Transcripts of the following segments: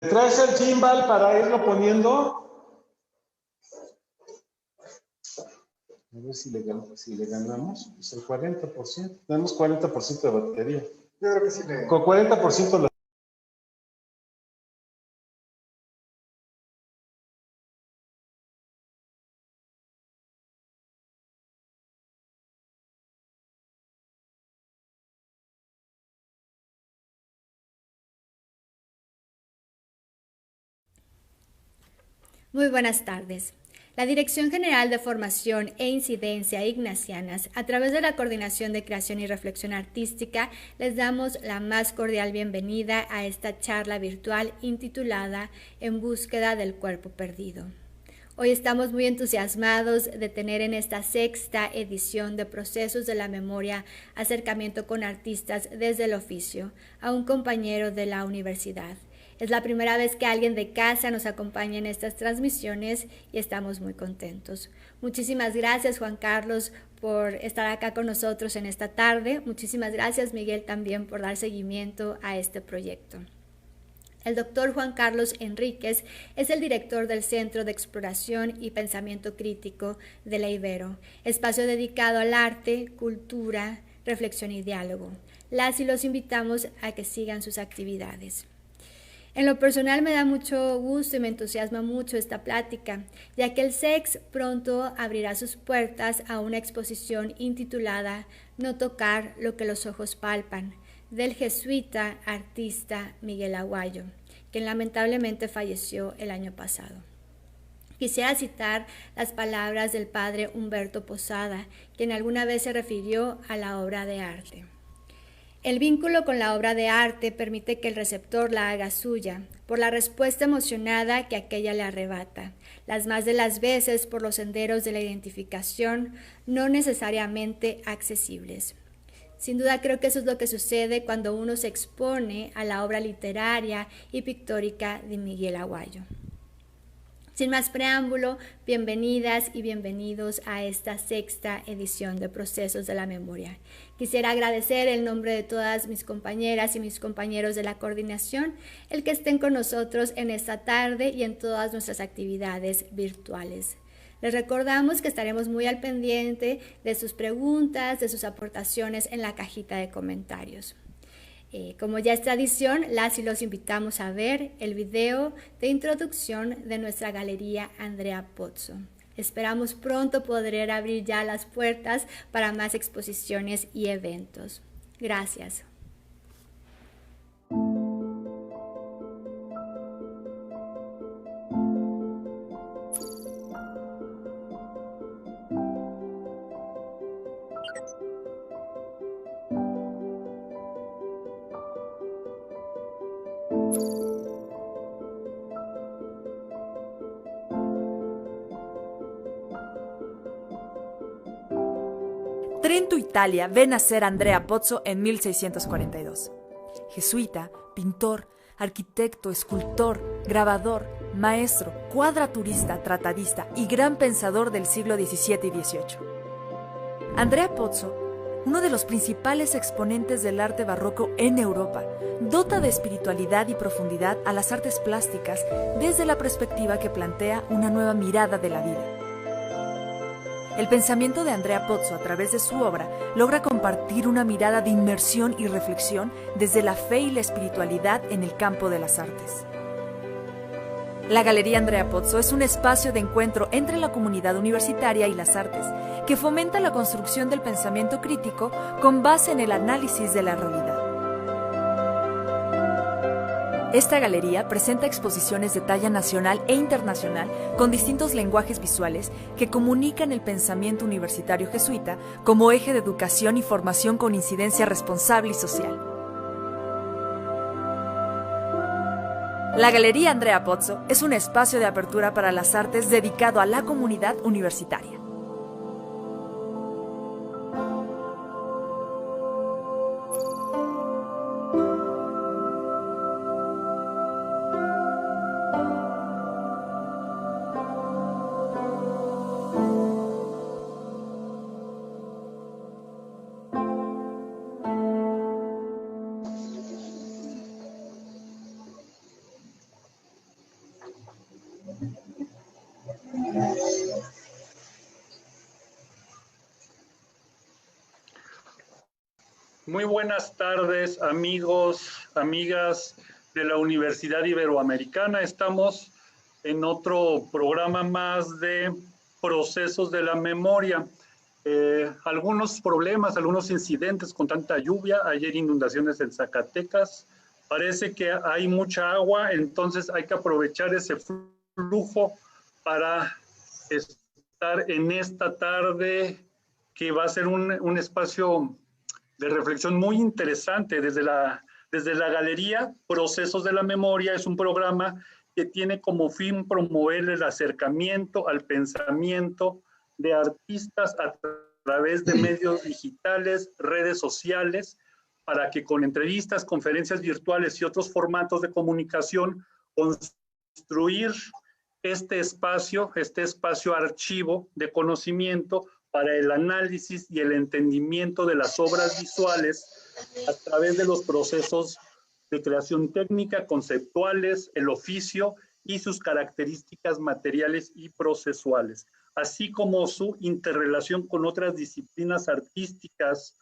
¿Traes el gimbal para irlo poniendo? A ver si le ganamos. Pues el 40%. Tenemos 40% de batería. Yo creo que sí Con 40% lo... Muy buenas tardes. La Dirección General de Formación e Incidencia Ignacianas, a través de la Coordinación de Creación y Reflexión Artística, les damos la más cordial bienvenida a esta charla virtual intitulada En búsqueda del cuerpo perdido. Hoy estamos muy entusiasmados de tener en esta sexta edición de Procesos de la Memoria acercamiento con artistas desde el oficio a un compañero de la universidad. Es la primera vez que alguien de casa nos acompaña en estas transmisiones y estamos muy contentos. Muchísimas gracias, Juan Carlos, por estar acá con nosotros en esta tarde. Muchísimas gracias, Miguel, también por dar seguimiento a este proyecto. El doctor Juan Carlos Enríquez es el director del Centro de Exploración y Pensamiento Crítico de la Ibero, espacio dedicado al arte, cultura, reflexión y diálogo. Las y los invitamos a que sigan sus actividades. En lo personal me da mucho gusto y me entusiasma mucho esta plática, ya que el SEX pronto abrirá sus puertas a una exposición intitulada No tocar lo que los ojos palpan, del jesuita artista Miguel Aguayo, quien lamentablemente falleció el año pasado. Quisiera citar las palabras del padre Humberto Posada, quien alguna vez se refirió a la obra de arte. El vínculo con la obra de arte permite que el receptor la haga suya, por la respuesta emocionada que aquella le arrebata, las más de las veces por los senderos de la identificación no necesariamente accesibles. Sin duda creo que eso es lo que sucede cuando uno se expone a la obra literaria y pictórica de Miguel Aguayo. Sin más preámbulo, bienvenidas y bienvenidos a esta sexta edición de Procesos de la Memoria. Quisiera agradecer en nombre de todas mis compañeras y mis compañeros de la coordinación el que estén con nosotros en esta tarde y en todas nuestras actividades virtuales. Les recordamos que estaremos muy al pendiente de sus preguntas, de sus aportaciones en la cajita de comentarios. Como ya es tradición, las y los invitamos a ver el video de introducción de nuestra galería Andrea Pozzo. Esperamos pronto poder abrir ya las puertas para más exposiciones y eventos. Gracias. Trento, Italia, ve nacer Andrea Pozzo en 1642. Jesuita, pintor, arquitecto, escultor, grabador, maestro, cuadraturista, tratadista y gran pensador del siglo XVII y XVIII. Andrea Pozzo, uno de los principales exponentes del arte barroco en Europa, dota de espiritualidad y profundidad a las artes plásticas desde la perspectiva que plantea una nueva mirada de la vida. El pensamiento de Andrea Pozzo a través de su obra logra compartir una mirada de inmersión y reflexión desde la fe y la espiritualidad en el campo de las artes. La Galería Andrea Pozzo es un espacio de encuentro entre la comunidad universitaria y las artes, que fomenta la construcción del pensamiento crítico con base en el análisis de la realidad. Esta galería presenta exposiciones de talla nacional e internacional con distintos lenguajes visuales que comunican el pensamiento universitario jesuita como eje de educación y formación con incidencia responsable y social. La Galería Andrea Pozzo es un espacio de apertura para las artes dedicado a la comunidad universitaria. Muy buenas tardes, amigos, amigas de la Universidad Iberoamericana. Estamos en otro programa más de procesos de la memoria. Algunos problemas, algunos incidentes con tanta lluvia. Ayer inundaciones en Zacatecas. Parece que hay mucha agua, entonces hay que aprovechar ese flujo para estar en esta tarde que va a ser un espacio de reflexión muy interesante desde la galería Procesos de la Memoria. Es un programa que tiene como fin promover el acercamiento al pensamiento de artistas a través de medios digitales, redes sociales, para que con entrevistas, conferencias virtuales y otros formatos de comunicación construir este espacio archivo de conocimiento para el análisis y el entendimiento de las obras visuales a través de los procesos de creación técnica, conceptuales, el oficio y sus características materiales y procesuales, así como su interrelación con otras disciplinas artísticas,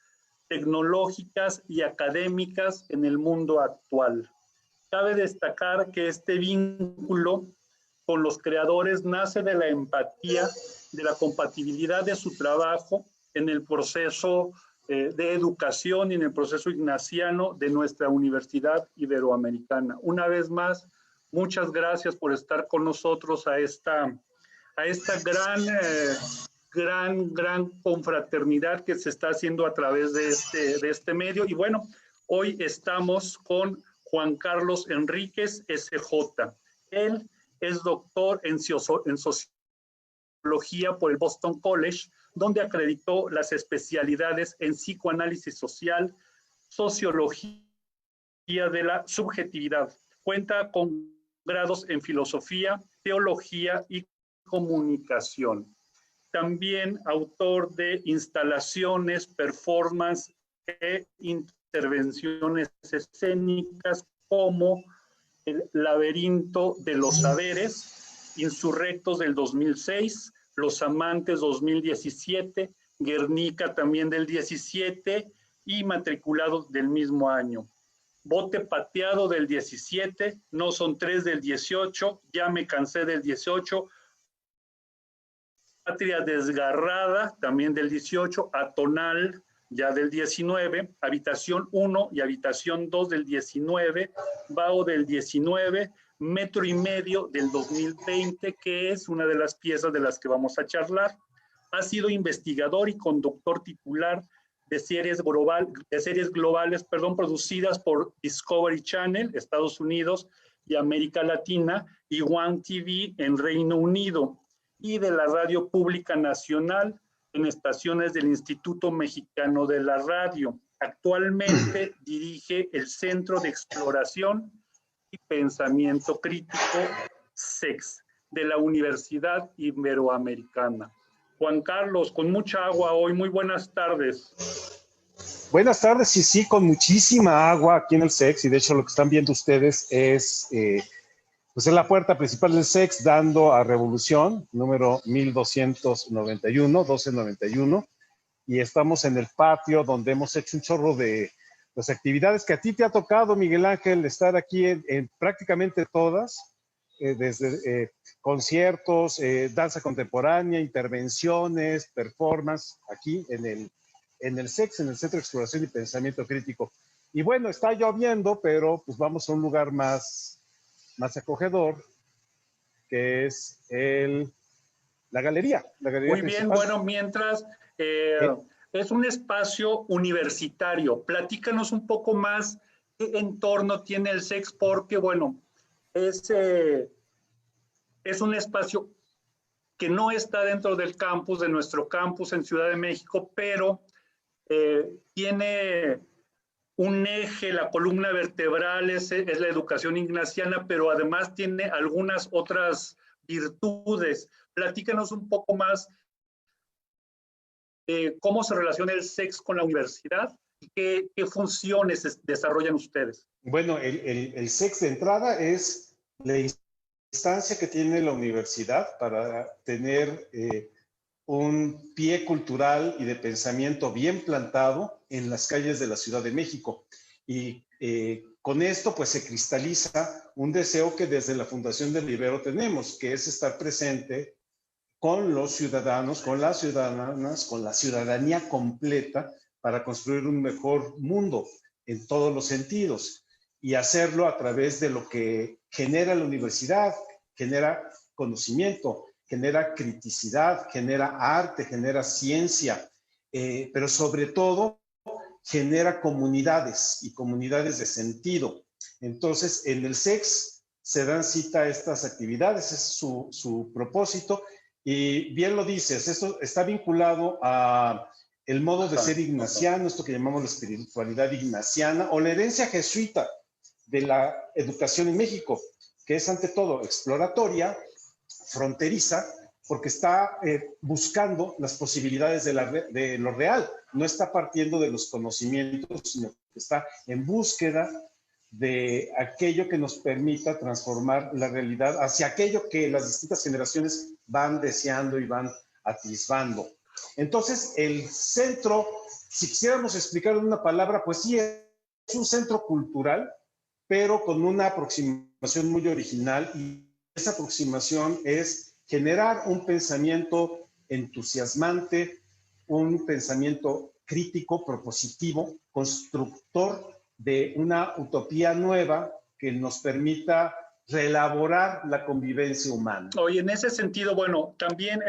tecnológicas y académicas en el mundo actual. Cabe destacar que este vínculo con los creadores nace de la empatía, de la compatibilidad de su trabajo en el proceso de educación y en el proceso ignaciano de nuestra Universidad Iberoamericana. Una vez más, muchas gracias por estar con nosotros a esta gran confraternidad que se está haciendo a través de este medio. Y bueno, hoy estamos con Juan Carlos Enríquez, SJ. Él es doctor en sociología por el Boston College, donde acreditó las especialidades en psicoanálisis social, sociología de la subjetividad. Cuenta con grados en filosofía, teología y comunicación. También autor de instalaciones, performance e intervenciones escénicas como El laberinto de los saberes, Insurrectos del 2006, Los amantes 2017, Guernica también del 17 y Matriculados del mismo año. Bote pateado del 17, No son tres del 18, Ya me cansé del 18, Patria desgarrada también del 18, Atonal ya del 19, Habitación 1 y Habitación 2 del 19, Bao del 19, Metro y Medio del 2020, que es una de las piezas de las que vamos a charlar. Ha sido investigador y conductor titular de series globales, producidas por Discovery Channel, Estados Unidos y América Latina, y One TV en Reino Unido, y de la Radio Pública Nacional en estaciones del Instituto Mexicano de la Radio. Actualmente dirige el Centro de Exploración y Pensamiento Crítico, SEX, de la Universidad Iberoamericana. Juan Carlos, con mucha agua hoy, muy buenas tardes. Buenas tardes, sí, con muchísima agua aquí en el SEX, y de hecho lo que están viendo ustedes es pues en la puerta principal del SEX, dando a Revolución, número 1291, y estamos en el patio donde hemos hecho un chorro de las actividades que a ti te ha tocado, Miguel Ángel, estar aquí en prácticamente todas, desde conciertos, danza contemporánea, intervenciones, performance, aquí en el SEX, en el Centro de Exploración y Pensamiento Crítico. Y bueno, está lloviendo, pero pues vamos a un lugar más acogedor, que es la galería. Muy bien, bueno, mientras es un espacio universitario, platícanos un poco más qué entorno tiene el SEX, porque bueno, es un espacio que no está dentro del campus, de nuestro campus en Ciudad de México, pero tiene un eje, la columna vertebral es la educación ignaciana, pero además tiene algunas otras virtudes. Platícanos un poco más cómo se relaciona el SEX con la universidad y qué funciones desarrollan ustedes. Bueno, el SEX de entrada es la instancia que tiene la universidad para tener un pie cultural y de pensamiento bien plantado en las calles de la Ciudad de México. Y con esto pues se cristaliza un deseo que desde la Fundación del Ibero tenemos, que es estar presente con los ciudadanos, con las ciudadanas, con la ciudadanía completa para construir un mejor mundo en todos los sentidos y hacerlo a través de lo que genera la universidad, genera conocimiento, genera criticidad, genera arte, genera ciencia, pero sobre todo genera comunidades y comunidades de sentido. Entonces, en el SEX se dan cita a estas actividades, es su propósito. Y bien lo dices, esto está vinculado a el modo de ser ignaciano, esto que llamamos la espiritualidad ignaciana, o la herencia jesuita de la educación en México, que es ante todo exploratoria, fronteriza, porque está buscando las posibilidades de lo real, no está partiendo de los conocimientos, sino que está en búsqueda de aquello que nos permita transformar la realidad hacia aquello que las distintas generaciones van deseando y van atisbando. Entonces, el centro, si quisiéramos explicar en una palabra, pues sí, es un centro cultural, pero con una aproximación muy original, y esa aproximación es generar un pensamiento entusiasmante, un pensamiento crítico, propositivo, constructor de una utopía nueva que nos permita reelaborar la convivencia humana. Oye, en ese sentido, bueno, también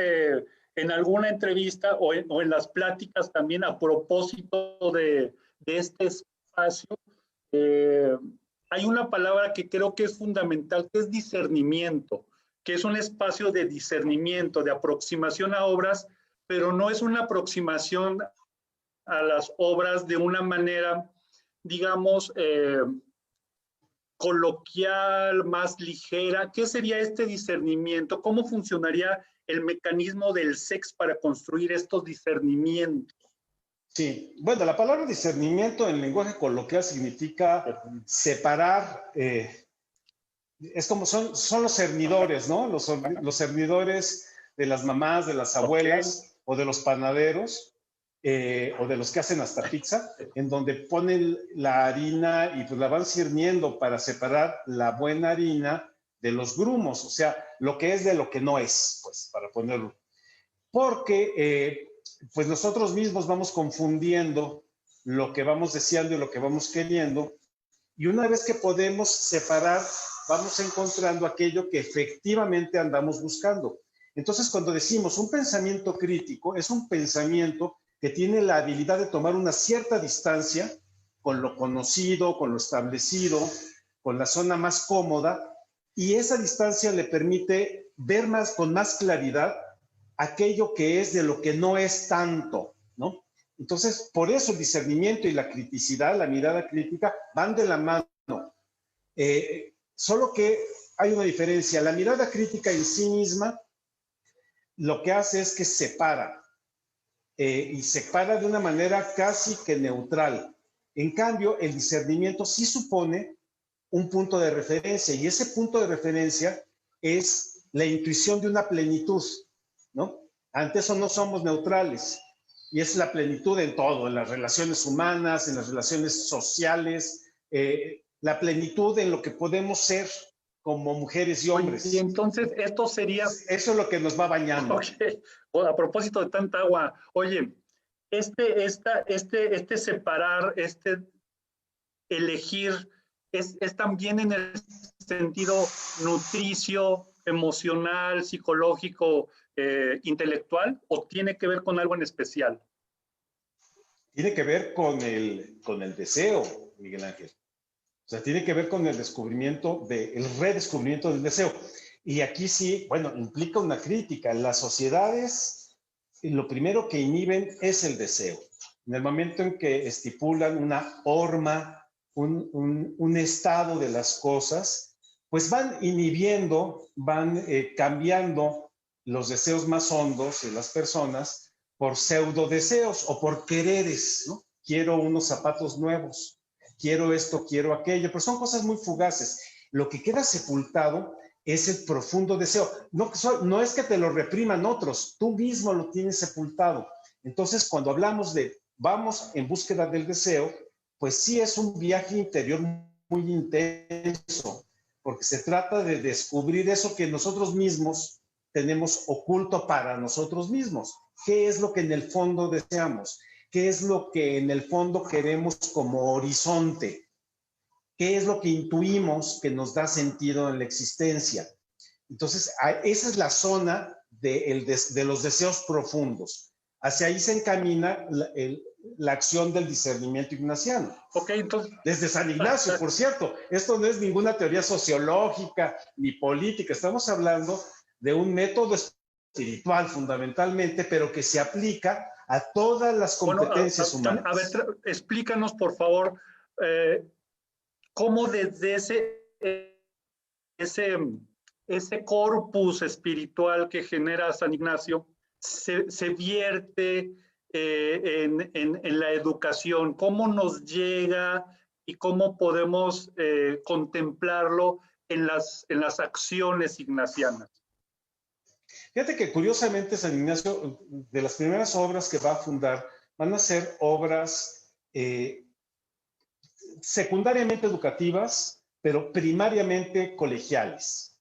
en alguna entrevista o en las pláticas también a propósito de este espacio, hay una palabra que creo que es fundamental, que es discernimiento, que es un espacio de discernimiento, de aproximación a obras, pero no es una aproximación a las obras de una manera, digamos, coloquial, más ligera. ¿Qué sería este discernimiento? ¿Cómo funcionaría el mecanismo del SEX para construir estos discernimientos? Sí, bueno, la palabra discernimiento en lenguaje coloquial significa separar, es como son los cernidores, ¿no? Los cernidores de las mamás, de las abuelas o de los panaderos, o de los que hacen hasta pizza, en donde ponen la harina y pues la van cerniendo para separar la buena harina de los grumos, o sea, lo que es de lo que no es, pues, para ponerlo. Porque pues nosotros mismos vamos confundiendo lo que vamos deseando y lo que vamos queriendo, y una vez que podemos separar, vamos encontrando aquello que efectivamente andamos buscando. Entonces, cuando decimos un pensamiento crítico, es un pensamiento que tiene la habilidad de tomar una cierta distancia con lo conocido, con lo establecido, con la zona más cómoda, y esa distancia le permite ver con más claridad aquello que es de lo que no es tanto, ¿no? Entonces, por eso el discernimiento y la criticidad, la mirada crítica, van de la mano. Solo que hay una diferencia. La mirada crítica en sí misma lo que hace es que separa, y separa de una manera casi que neutral. En cambio, el discernimiento sí supone un punto de referencia, y ese punto de referencia es la intuición de una plenitud, ¿no? Ante eso no somos neutrales, y es la plenitud en todo, en las relaciones humanas, en las relaciones sociales, la plenitud en lo que podemos ser como mujeres y hombres. Y entonces esto sería... Eso es lo que nos va bañando. Okay. Bueno, a propósito de tanta agua, oye, este separar, elegir, es también en el sentido nutricio, emocional, psicológico, intelectual, o tiene que ver con algo en especial? Tiene que ver con el deseo, Miguel Ángel. O sea, tiene que ver con el redescubrimiento del deseo. Y aquí sí, bueno, implica una crítica. Las sociedades, lo primero que inhiben es el deseo. En el momento en que estipulan una forma, un estado de las cosas, pues van inhibiendo, van cambiando los deseos más hondos de las personas por pseudo deseos o por quereres, ¿no? Quiero unos zapatos nuevos, quiero esto, quiero aquello, pero son cosas muy fugaces. Lo que queda sepultado es el profundo deseo. No es que te lo repriman otros, tú mismo lo tienes sepultado. Entonces, cuando hablamos de vamos en búsqueda del deseo, pues sí es un viaje interior muy intenso, porque se trata de descubrir eso que nosotros mismos tenemos oculto para nosotros mismos. ¿Qué es lo que en el fondo deseamos? ¿Qué es lo que en el fondo queremos como horizonte? ¿Qué es lo que intuimos que nos da sentido en la existencia? Entonces, esa es la zona de los deseos profundos. Hacia ahí se encamina la acción del discernimiento ignaciano. Ok, entonces... Desde San Ignacio, por cierto, esto no es ninguna teoría sociológica ni política, estamos hablando de un método espiritual fundamentalmente, pero que se aplica a todas las competencias humanas. A ver, explícanos, por favor, cómo desde ese corpus espiritual que genera San Ignacio se vierte en la educación, cómo nos llega y cómo podemos contemplarlo en las acciones ignacianas. Fíjate que curiosamente San Ignacio, de las primeras obras que va a fundar, van a ser obras secundariamente educativas, pero primariamente colegiales.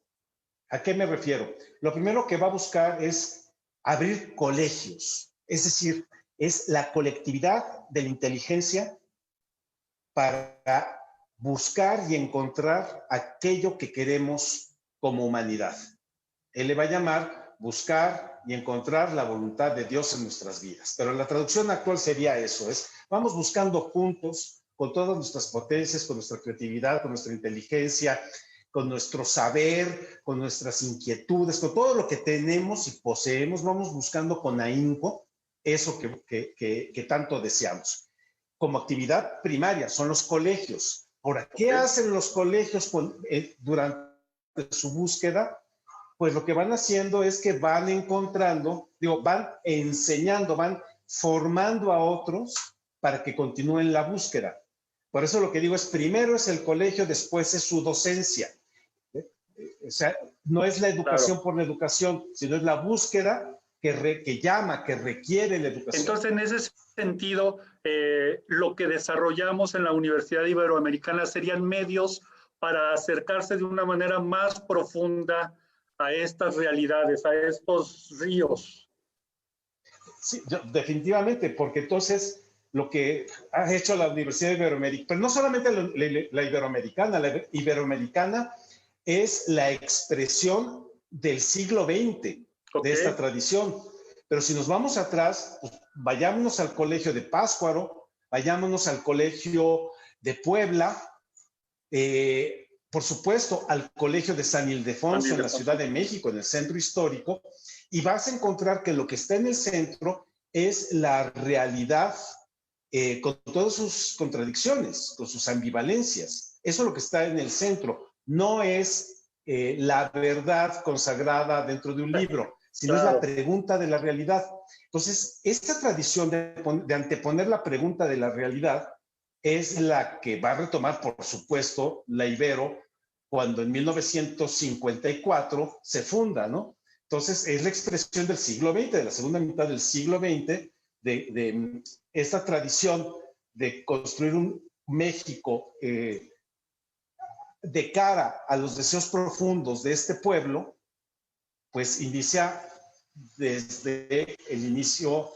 ¿A qué me refiero? Lo primero que va a buscar es abrir colegios, es decir, es la colectividad de la inteligencia para buscar y encontrar aquello que queremos como humanidad. Él le va a llamar buscar y encontrar la voluntad de Dios en nuestras vidas. Pero la traducción actual sería eso, es vamos buscando juntos, con todas nuestras potencias, con nuestra creatividad, con nuestra inteligencia, con nuestro saber, con nuestras inquietudes, con todo lo que tenemos y poseemos, vamos buscando con ahínco eso que tanto deseamos. Como actividad primaria son los colegios. Ahora, ¿qué hacen los colegios durante su búsqueda? Pues lo que van haciendo es que van encontrando, van enseñando, van formando a otros para que continúen la búsqueda. Por eso lo que digo es, primero es el colegio, después es su docencia. O sea, no es la educación por la educación, sino es la búsqueda que llama, que requiere la educación. Entonces, en ese sentido, lo que desarrollamos en la Universidad Iberoamericana serían medios para acercarse de una manera más profunda a estas realidades, a estos ríos. Sí, definitivamente, porque entonces lo que ha hecho la Universidad Iberoamericana, pero no solamente la Iberoamericana es la expresión del siglo XX de esta tradición. Pero si nos vamos atrás, pues, vayámonos al colegio de Pátzcuaro, vayámonos al colegio de Puebla, por supuesto al colegio de San Ildefonso en la Ciudad de México, en el centro histórico, y vas a encontrar que lo que está en el centro es la realidad con todas sus contradicciones, con sus ambivalencias. Eso es lo que está en el centro. No es la verdad consagrada dentro de un libro, sino es la pregunta de la realidad. Entonces, esta tradición de anteponer la pregunta de la realidad es la que va a retomar, por supuesto, la Ibero cuando en 1954 se funda, ¿no? Entonces, es la expresión del siglo XX, de la segunda mitad del siglo XX, de esta tradición de construir un México de cara a los deseos profundos de este pueblo, pues inicia desde el inicio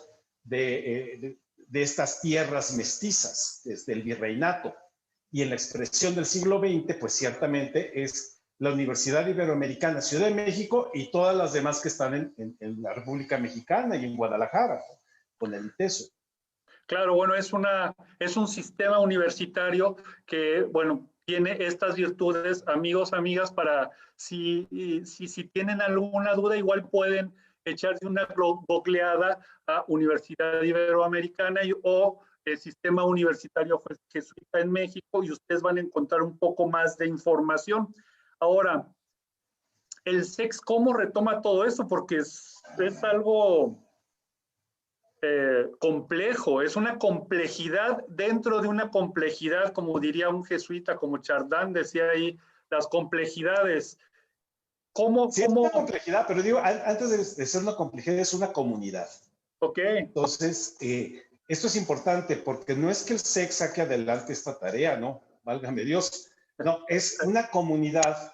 de estas tierras mestizas, desde el virreinato. Y en la expresión del siglo XX, pues ciertamente es la Universidad Iberoamericana, Ciudad de México y todas las demás que están en la República Mexicana y en Guadalajara, con el ITESO. Claro, bueno, es un sistema universitario que, bueno, tiene estas virtudes, amigos, amigas, para si tienen alguna duda, igual pueden echarse una googleada a Universidad Iberoamericana o el Sistema Universitario Jesuita en México y ustedes van a encontrar un poco más de información. Ahora, el SEX, ¿cómo retoma todo eso? Porque es algo complejo, es una complejidad dentro de una complejidad, como diría un jesuita como Chardin, decía ahí, las complejidades. Sí, es una complejidad, pero digo, antes de ser una complejidad, es una comunidad. Ok. Entonces, esto es importante porque no es que el SEC saque adelante esta tarea, ¿no? Válgame Dios. No, es una comunidad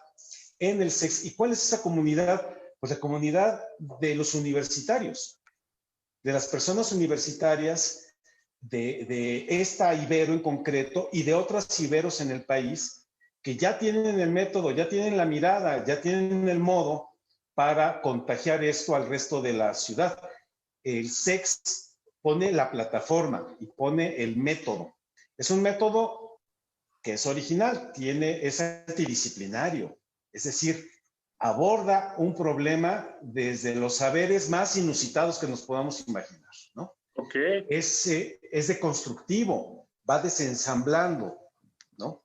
en el SEC. ¿Y cuál es esa comunidad? Pues la comunidad de los universitarios, de las personas universitarias, de esta Ibero en concreto y de otras Iberos en el país que ya tienen el método, ya tienen la mirada, ya tienen el modo para contagiar esto al resto de la ciudad. El SEC pone la plataforma y pone el método. Es un método que es original, es multidisciplinario, es decir, aborda un problema desde los saberes más inusitados que nos podamos imaginar, ¿no? Okay. Es deconstructivo, va desensamblando, ¿no?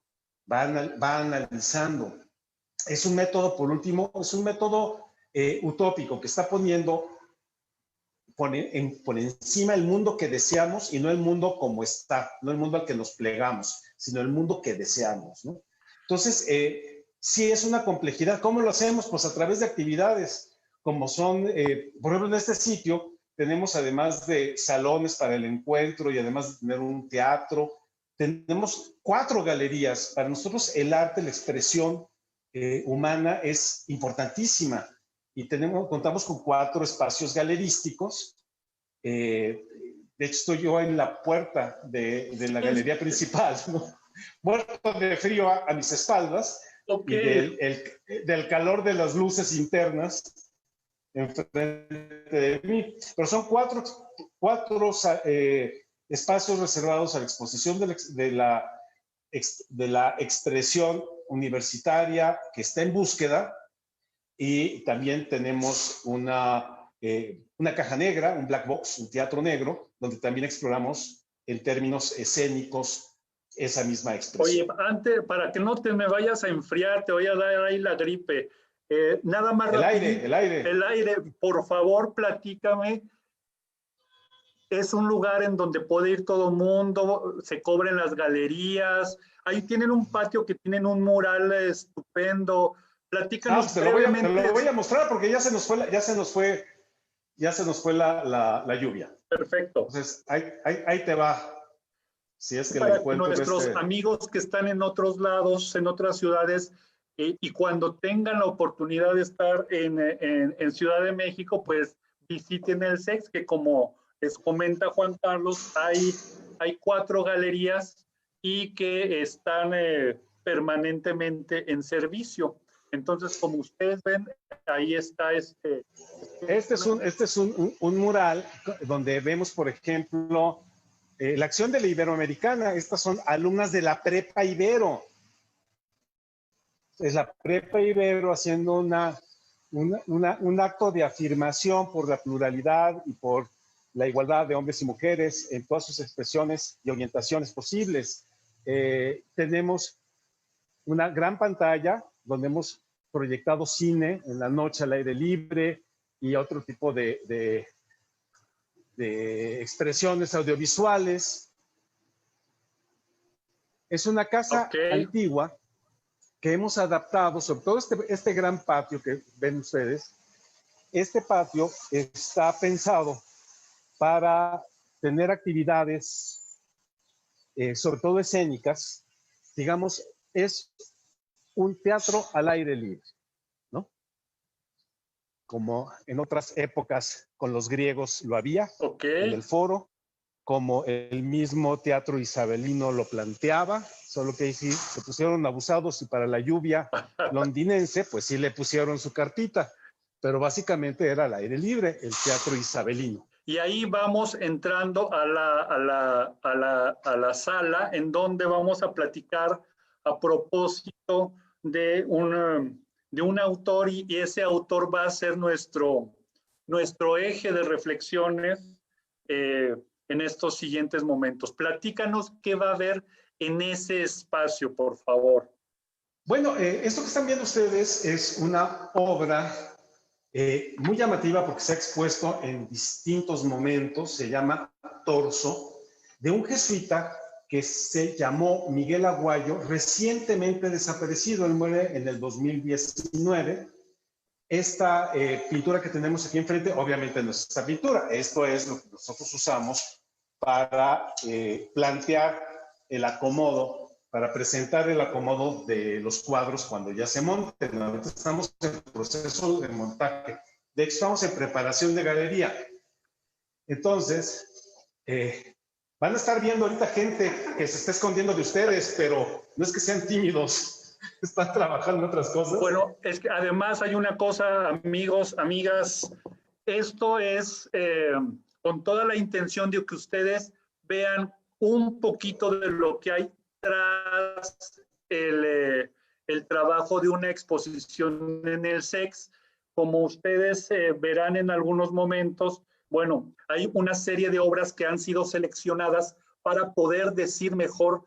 Va analizando. Es un método, por último, es un método utópico que está poniendo por encima el mundo que deseamos y no el mundo como está, no el mundo al que nos plegamos, sino el mundo que deseamos, ¿no? Entonces, sí es una complejidad. ¿Cómo lo hacemos? Pues a través de actividades, como son, por ejemplo, en este sitio tenemos, además de salones para el encuentro y además de tener un teatro, tenemos 4 galerías. Para nosotros el arte, la expresión humana es importantísima. Y contamos con 4 espacios galerísticos. De hecho, estoy yo en la puerta de la galería principal, ¿no? Muerto de frío a mis espaldas, okay, y del calor de las luces internas enfrente de mí. Pero son 4 espacios reservados a la exposición de la expresión universitaria que está en búsqueda. Y también tenemos una caja negra, un black box, un teatro negro, donde también exploramos en términos escénicos esa misma expresión. Oye, antes, para que no te me vayas a enfriar, te voy a dar ahí la gripe. Nada más el aire. El aire, por favor, platícame. Es un lugar en donde puede ir todo mundo, se cobran las galerías. Ahí tienen un patio que tienen un mural estupendo. Platícanos. Te lo voy a mostrar porque ya se nos fue la lluvia. Perfecto. Entonces, ahí te va. Si es que para la encuentro. Nuestros amigos que están en otros lados, en otras ciudades, y cuando tengan la oportunidad de estar en Ciudad de México, pues visiten el SEC, que como les comenta Juan Carlos, hay 4 galerías y que están permanentemente en servicio. Entonces, como ustedes ven, ahí está Este es un mural donde vemos, por ejemplo, la acción de la Iberoamericana. Estas son alumnas de la Prepa Ibero. Es la Prepa Ibero haciendo un acto de afirmación por la pluralidad y por la igualdad de hombres y mujeres en todas sus expresiones y orientaciones posibles. Tenemos una gran pantalla donde hemos proyectado cine en la noche al aire libre y otro tipo de expresiones audiovisuales. Es una casa antigua que hemos adaptado, sobre todo este gran patio que ven ustedes. Este patio está pensado para tener actividades, sobre todo escénicas. Digamos, es un teatro al aire libre, ¿no? Como en otras épocas con los griegos lo había, en el foro, como el mismo teatro isabelino lo planteaba, solo que ahí sí se pusieron abusados y para la lluvia londinense, pues sí le pusieron su cartita, pero básicamente era al aire libre, el teatro isabelino. Y ahí vamos entrando a la sala en donde vamos a platicar a propósito de un autor, y ese autor va a ser nuestro eje de reflexiones en estos siguientes momentos. Platícanos qué va a haber en ese espacio, por favor. Bueno, esto que están viendo ustedes es una obra muy llamativa porque se ha expuesto en distintos momentos. Se llama Torso, de un jesuita que se llamó Miguel Aguayo, recientemente desaparecido. Él muere en el 2019 esta pintura que tenemos aquí enfrente, obviamente no es esta pintura, esto es lo que nosotros usamos para plantear el acomodo, para presentar el acomodo de los cuadros cuando ya se monten. Ahorita estamos en proceso de montaje. De hecho, estamos en preparación de galería. Entonces, van a estar viendo ahorita gente que se está escondiendo de ustedes, pero no es que sean tímidos, están trabajando en otras cosas. Bueno, es que además hay una cosa, amigos, amigas, esto es con toda la intención de que ustedes vean un poquito de lo que hay tras el trabajo de una exposición en el SEX. Como ustedes verán en algunos momentos, bueno, hay una serie de obras que han sido seleccionadas para poder decir mejor,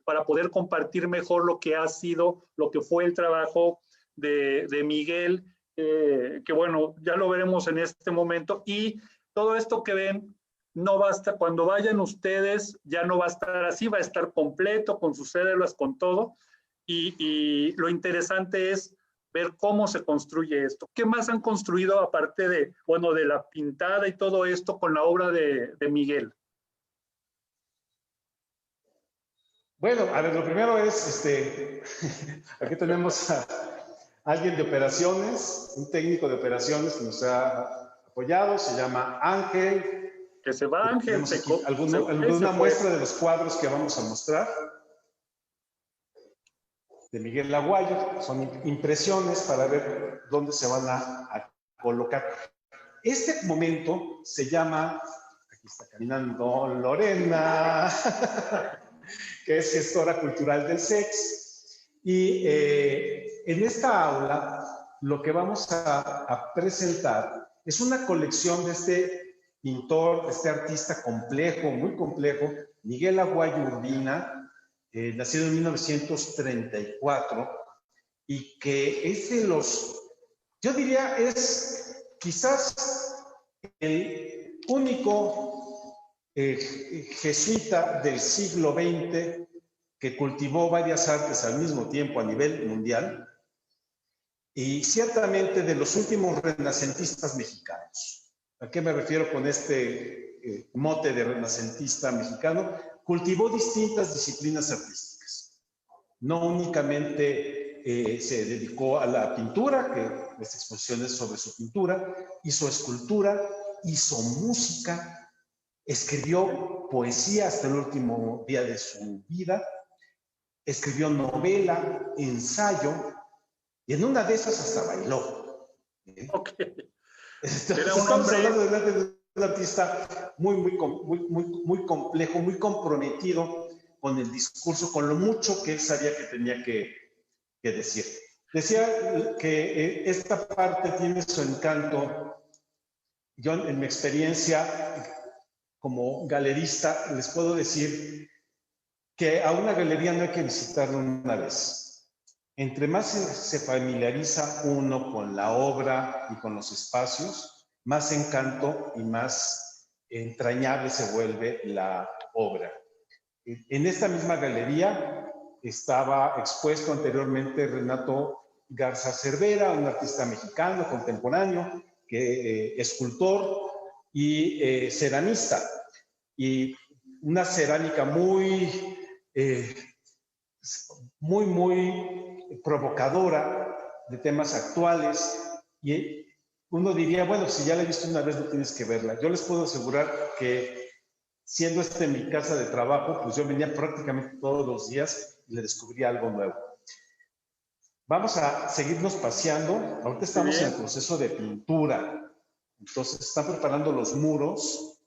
para poder compartir mejor lo que ha sido, lo que fue el trabajo de Miguel, que bueno, ya lo veremos en este momento. Y todo esto que ven, no basta, cuando vayan ustedes, ya no va a estar así, va a estar completo, con sus cédulas, con todo. Y lo interesante es ver cómo se construye esto. ¿Qué más han construido aparte de, bueno, de la pintada y todo esto con la obra de Miguel? Bueno, a ver, lo primero es, aquí tenemos a alguien de operaciones, un técnico de operaciones que nos ha apoyado, se llama Ángel. Que se va, Ángel. Alguna muestra de los cuadros que vamos a mostrar de Miguel Aguayo, son impresiones para ver dónde se van a colocar. Este momento se llama, aquí está caminando Lorena, que es gestora cultural del SEX, y en esta aula lo que vamos a presentar es una colección de este pintor, este artista complejo, muy complejo, Miguel Aguayo Urbina, nacido en 1934, y que es de los, yo diría, es quizás el único jesuita del siglo XX que cultivó varias artes al mismo tiempo a nivel mundial, y ciertamente de los últimos renacentistas mexicanos. ¿A qué me refiero con este mote de renacentista mexicano? Cultivó distintas disciplinas artísticas. No únicamente se dedicó a la pintura, que las exposiciones sobre su pintura, hizo escultura, hizo música, escribió poesía hasta el último día de su vida, escribió novela, ensayo, y en una de esas hasta bailó. Okay. Estamos hablando de un artista muy complejo, muy comprometido con el discurso, con lo mucho que él sabía que tenía que decir. Decía que esta parte tiene su encanto. Yo, en mi experiencia como galerista, les puedo decir que a una galería no hay que visitarla una vez. Entre más se familiariza uno con la obra y con los espacios, más encanto y más entrañable se vuelve la obra. En esta misma galería estaba expuesto anteriormente Renato Garza Cervera, un artista mexicano contemporáneo, escultor y ceramista. Y una cerámica muy provocadora de temas actuales, y uno diría, bueno, si ya la he visto una vez no tienes que verla. Yo les puedo asegurar que siendo esta en mi casa de trabajo, pues yo venía prácticamente todos los días y le descubría algo nuevo. Vamos a seguirnos paseando. Ahorita estamos en el proceso de pintura. Entonces están preparando los muros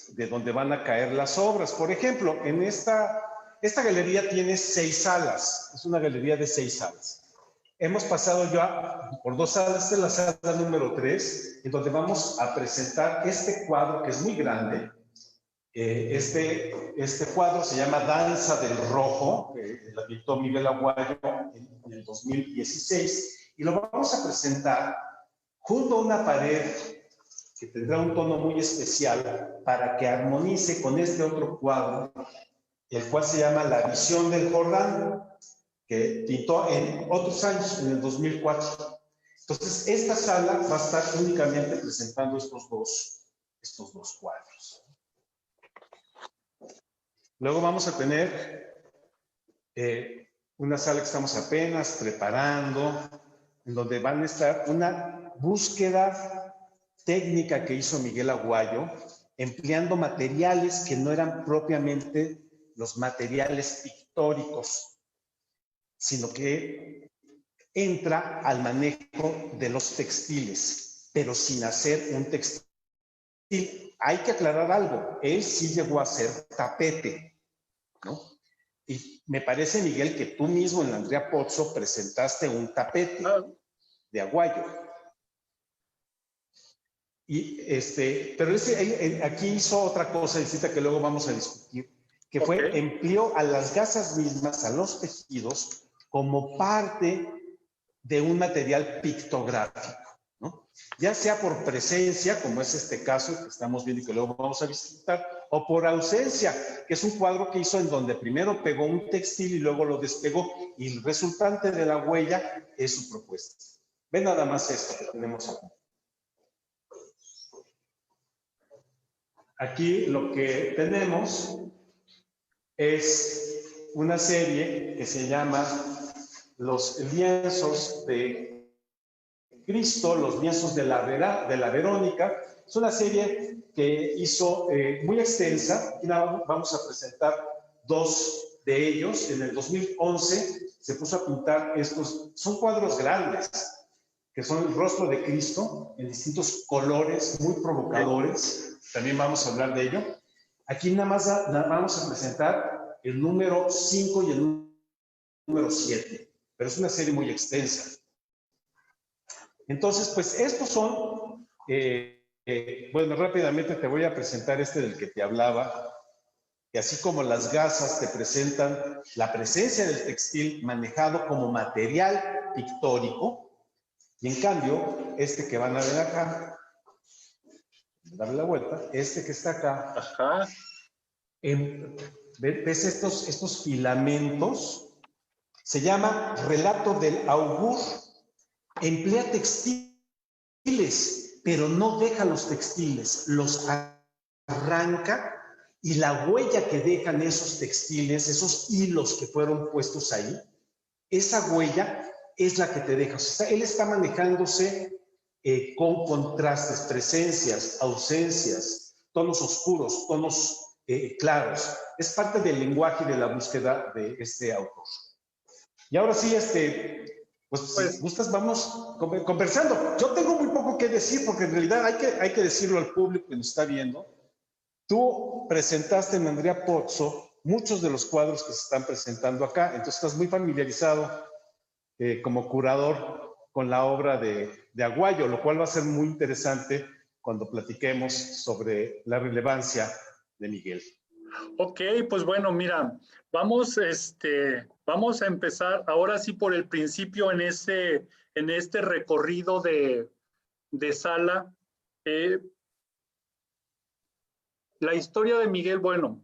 de donde van a caer las obras. Por ejemplo, en esta galería tiene 6 salas. Es una galería de 6 salas. Hemos pasado ya por 2 salas. Esta es la sala número 3, en donde vamos a presentar este cuadro que es muy grande. Este cuadro se llama Danza del Rojo, la pintó Miguel Aguayo en el 2016, y lo vamos a presentar junto a una pared que tendrá un tono muy especial para que armonice con este otro cuadro, el cual se llama La Visión del Jordán, que pintó en otros años, en el 2004. Entonces, esta sala va a estar únicamente presentando estos dos cuadros. Luego vamos a tener una sala que estamos apenas preparando, en donde van a estar una búsqueda técnica que hizo Miguel Aguayo, empleando materiales que no eran propiamente los materiales pictóricos, sino que entra al manejo de los textiles, pero sin hacer un textil. Hay que aclarar algo, él sí llegó a hacer tapete, ¿no? Y me parece, Miguel, que tú mismo en la Andrea Pozzo presentaste un tapete de Aguayo. Y pero aquí hizo otra cosa distinta que luego vamos a discutir, que fue empleó a las gasas mismas, a los tejidos, como parte de un material pictográfico, ¿no? Ya sea por presencia, como es este caso que estamos viendo y que luego vamos a visitar, o por ausencia, que es un cuadro que hizo en donde primero pegó un textil y luego lo despegó, y el resultante de la huella es su propuesta. Ven nada más esto que tenemos aquí. Aquí lo que tenemos es una serie que se llama Los lienzos de Cristo, los lienzos de la Verónica. Es una serie que hizo muy extensa. Aquí vamos a presentar dos de ellos. En el 2011 se puso a pintar estos, son cuadros grandes, que son el rostro de Cristo en distintos colores, muy provocadores. También vamos a hablar de ello. Aquí nada más vamos a presentar el número 5 y el número 7, pero es una serie muy extensa. Entonces, pues estos son, bueno, rápidamente te voy a presentar este del que te hablaba, que así como las gasas te presentan la presencia del textil manejado como material pictórico, y en cambio, este que van a ver acá, darle la vuelta, este que está acá, ajá, ¿ves estos filamentos? Se llama relato del augur. Emplea textiles, pero no deja los textiles, los arranca, y la huella que dejan esos textiles, esos hilos que fueron puestos ahí, esa huella es la que te deja. O sea, él está manejándose con contrastes, presencias, ausencias, tonos oscuros, tonos claros. Es parte del lenguaje de la búsqueda de este autor. Y ahora sí, pues si gustas, vamos conversando. Yo tengo muy poco que decir, porque en realidad hay que decirlo al público que nos está viendo. Tú presentaste en Andrea Pozzo muchos de los cuadros que se están presentando acá, entonces estás muy familiarizado como curador con la obra de Aguayo, lo cual va a ser muy interesante cuando platiquemos sobre la relevancia de Miguel. Ok, pues bueno, mira, vamos a empezar ahora sí por el principio en este recorrido de sala. La historia de Miguel, bueno,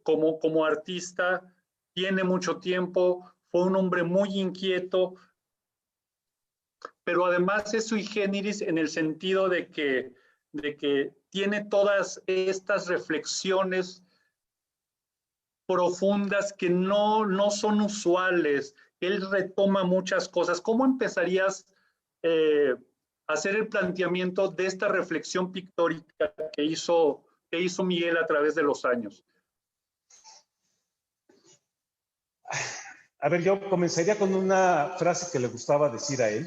como artista, tiene mucho tiempo, fue un hombre muy inquieto, pero además es sui generis en el sentido de que tiene todas estas reflexiones profundas que no son usuales. Él retoma muchas cosas. ¿Cómo empezarías a hacer el planteamiento de esta reflexión pictórica que hizo Miguel a través de los años? A ver, yo comenzaría con una frase que le gustaba decir a él,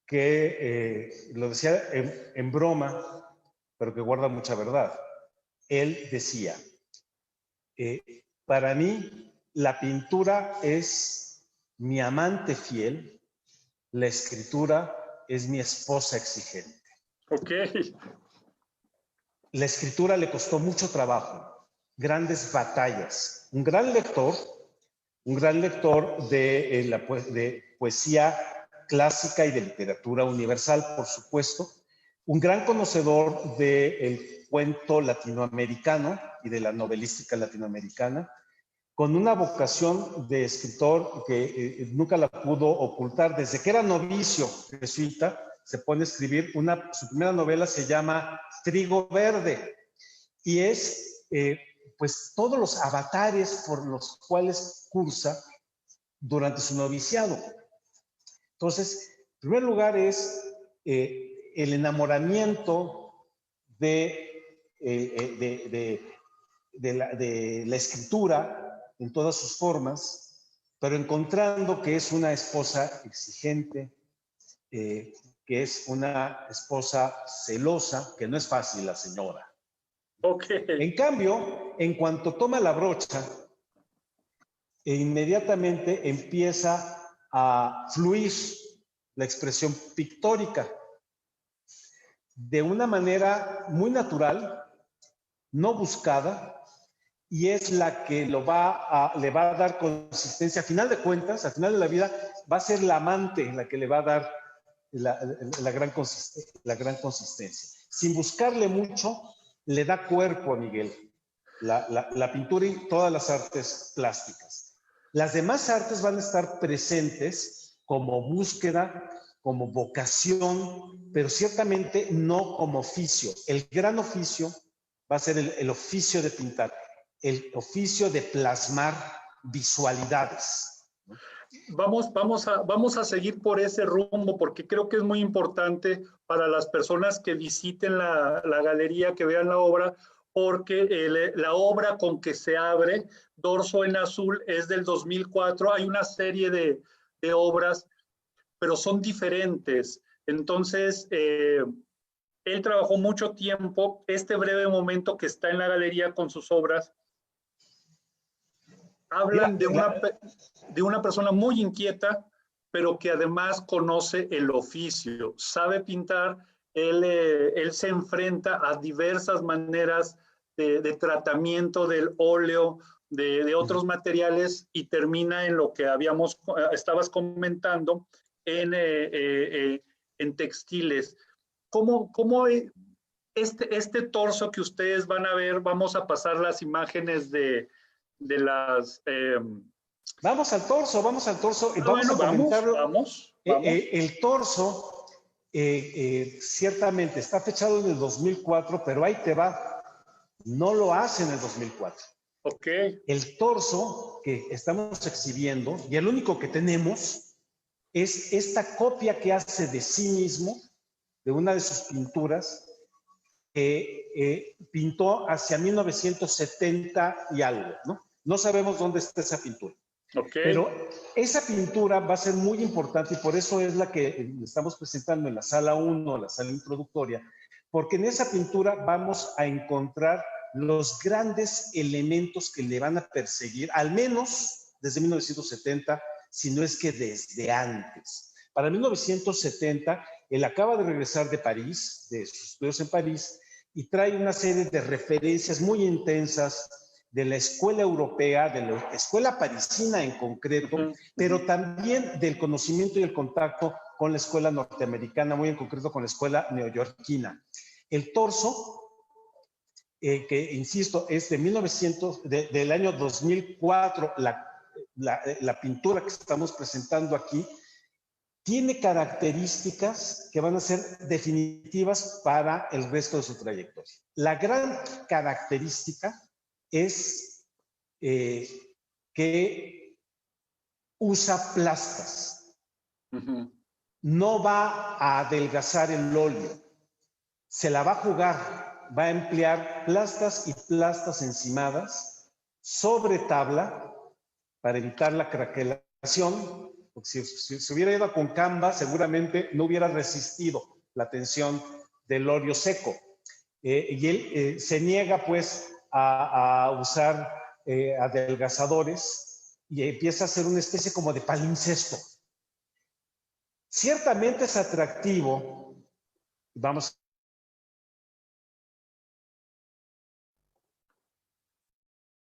que lo decía en broma, pero que guarda mucha verdad. Él decía, para mí la pintura es mi amante fiel, la escritura es mi esposa exigente. Ok. La escritura le costó mucho trabajo, grandes batallas. Un gran lector de poesía clásica y de literatura universal, por supuesto. Un gran conocedor del cuento latinoamericano y de la novelística latinoamericana. con una vocación de escritor que nunca la pudo ocultar. Desde que era novicio jesuita, se pone a escribir su primera novela se llama Trigo Verde, y es pues todos los avatares por los cuales cursa durante su noviciado. Entonces, en primer lugar es el enamoramiento de la escritura en todas sus formas, pero encontrando que es una esposa exigente, que es una esposa celosa, que no es fácil la señora. Okay. En cambio, en cuanto toma la brocha, inmediatamente empieza a fluir la expresión pictórica de una manera muy natural, no buscada, y es la que le va a dar consistencia. A final de cuentas, al final de la vida, va a ser la amante la que le va a dar la gran consistencia. Sin buscarle mucho, le da cuerpo a Miguel, la pintura y todas las artes plásticas. Las demás artes van a estar presentes como búsqueda, como vocación, pero ciertamente no como oficio. El gran oficio va a ser el oficio de pintar, el oficio de plasmar visualidades. Vamos a seguir por ese rumbo, porque creo que es muy importante para las personas que visiten la galería, que vean la obra, porque la obra con que se abre, Dorso en Azul, es del 2004. Hay una serie de obras, pero son diferentes. Entonces, él trabajó mucho tiempo. Este breve momento que está en la galería con sus obras, hablan de una persona muy inquieta, pero que además conoce el oficio, sabe pintar. Él se enfrenta a diversas maneras de tratamiento del óleo, de otros materiales, y termina en lo que estabas comentando, en textiles. ¿Cómo este torso que ustedes van a ver? Vamos a pasar las imágenes de las... Vamos al torso. Vamos a comentarlo. Vamos. El torso, ciertamente está fechado en el 2004, pero ahí te va. No lo hace en el 2004. Ok. El torso que estamos exhibiendo, y el único que tenemos, es esta copia que hace de sí mismo, de una de sus pinturas, que pintó hacia 1970 y algo, ¿no? No sabemos dónde está esa pintura. Okay. Pero esa pintura va a ser muy importante, y por eso es la que estamos presentando en la sala 1, la sala introductoria, porque en esa pintura vamos a encontrar los grandes elementos que le van a perseguir, al menos desde 1970, si no es que desde antes. Para 1970, él acaba de regresar de París, de sus estudios en París, y trae una serie de referencias muy intensas de la escuela europea, de la escuela parisina en concreto, pero también del conocimiento y el contacto con la escuela norteamericana, muy en concreto con la escuela neoyorquina. El torso, que insisto, es de del año 2004, la pintura que estamos presentando aquí, tiene características que van a ser definitivas para el resto de su trayectoria. La gran característica es que usa plastas. No va a adelgazar el óleo, se la va a jugar, va a emplear plastas y plastas encimadas sobre tabla para evitar la craquelación, porque si se hubiera ido con canvas seguramente no hubiera resistido la tensión del óleo seco. Y él se niega pues a usar adelgazadores y empieza a hacer una especie como de palincesto. Ciertamente es atractivo. Vamos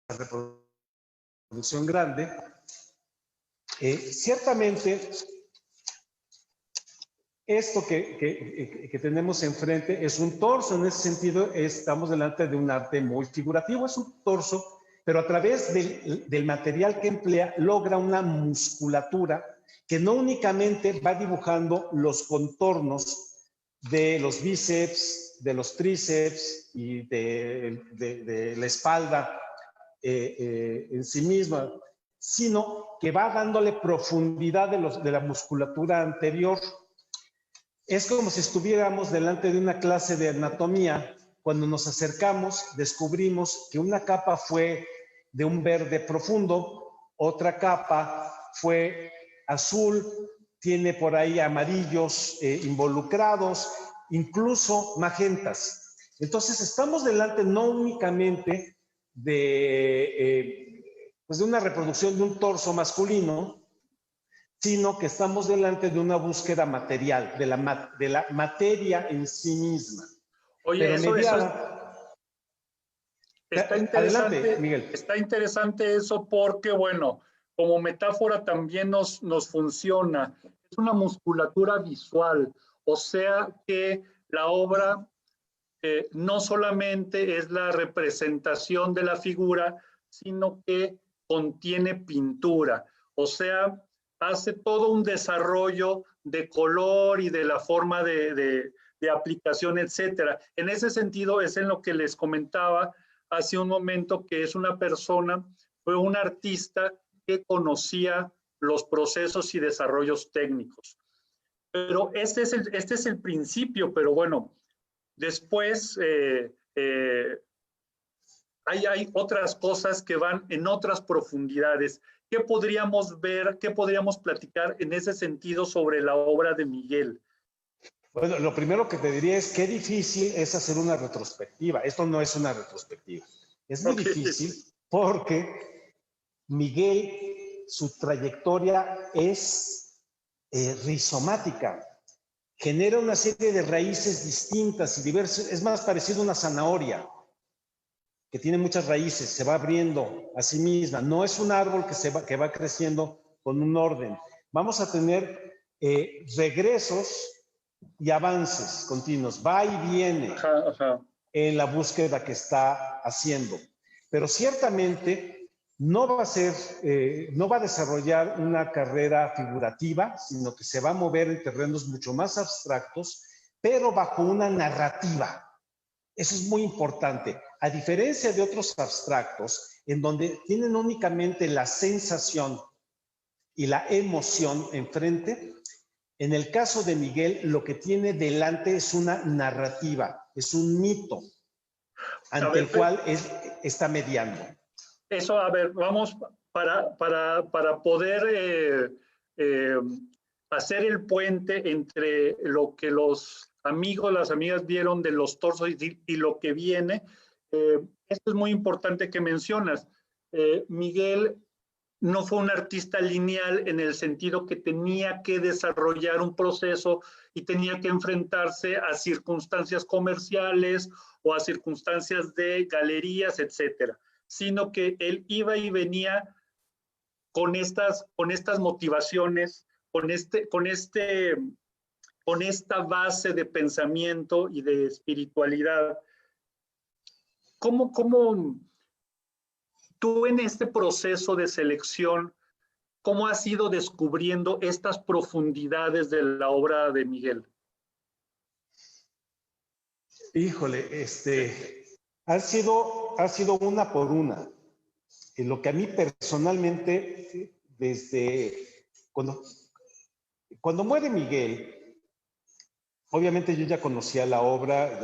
a reproducción grande. Ciertamente esto que tenemos enfrente es un torso. En ese sentido estamos delante de un arte muy figurativo. Es un torso pero a través del material que emplea logra una musculatura que no únicamente va dibujando los contornos de los bíceps, de los tríceps y de la espalda en sí misma, sino que va dándole profundidad de la musculatura anterior. Es como si estuviéramos delante de una clase de anatomía. Cuando nos acercamos, descubrimos que una capa fue de un verde profundo, otra capa fue azul, tiene por ahí amarillos involucrados, incluso magentas. Entonces, estamos delante no únicamente de una reproducción de un torso masculino, sino que estamos delante de una búsqueda material, de la materia en sí misma. Oye, pero eso está interesante. Adelante, Miguel. Está interesante eso porque, bueno, como metáfora también nos funciona. Es una musculatura visual, o sea que la obra no solamente es la representación de la figura, sino que contiene pintura, o sea, hace todo un desarrollo de color y de la forma de aplicación, etcétera. En ese sentido es en lo que les comentaba hace un momento, que es una persona, fue un artista que conocía los procesos y desarrollos técnicos. Pero este es el principio, pero bueno, después hay otras cosas que van en otras profundidades. ¿Qué podríamos ver, qué podríamos platicar en ese sentido sobre la obra de Miguel? Bueno, lo primero que te diría es qué difícil es hacer una retrospectiva. Esto no es una retrospectiva. Es muy difícil porque Miguel, su trayectoria es rizomática. Genera una serie de raíces distintas y diversas. Es más parecido a una zanahoria que tiene muchas raíces, se va abriendo a sí misma. No es un árbol que va creciendo con un orden. Vamos a tener regresos y avances continuos, va y viene en la búsqueda que está haciendo. Pero ciertamente no va a desarrollar una carrera figurativa, sino que se va a mover en terrenos mucho más abstractos, pero bajo una narrativa. Eso es muy importante. A diferencia de otros abstractos, en donde tienen únicamente la sensación y la emoción enfrente, en el caso de Miguel, lo que tiene delante es una narrativa, es un mito ante el cual está mediando. Eso, a ver, vamos para poder hacer el puente entre lo que los amigos, las amigas vieron de los torsos y lo que viene. Esto es muy importante que mencionas. Miguel no fue un artista lineal en el sentido que tenía que desarrollar un proceso y tenía que enfrentarse a circunstancias comerciales o a circunstancias de galerías, etcétera, sino que él iba y venía con estas motivaciones, con esta base de pensamiento y de espiritualidad. ¿Cómo tú en este proceso de selección, cómo has ido descubriendo estas profundidades de la obra de Miguel? Híjole, ha sido una por una. En lo que a mí personalmente, desde cuando muere Miguel, obviamente yo ya conocía la obra,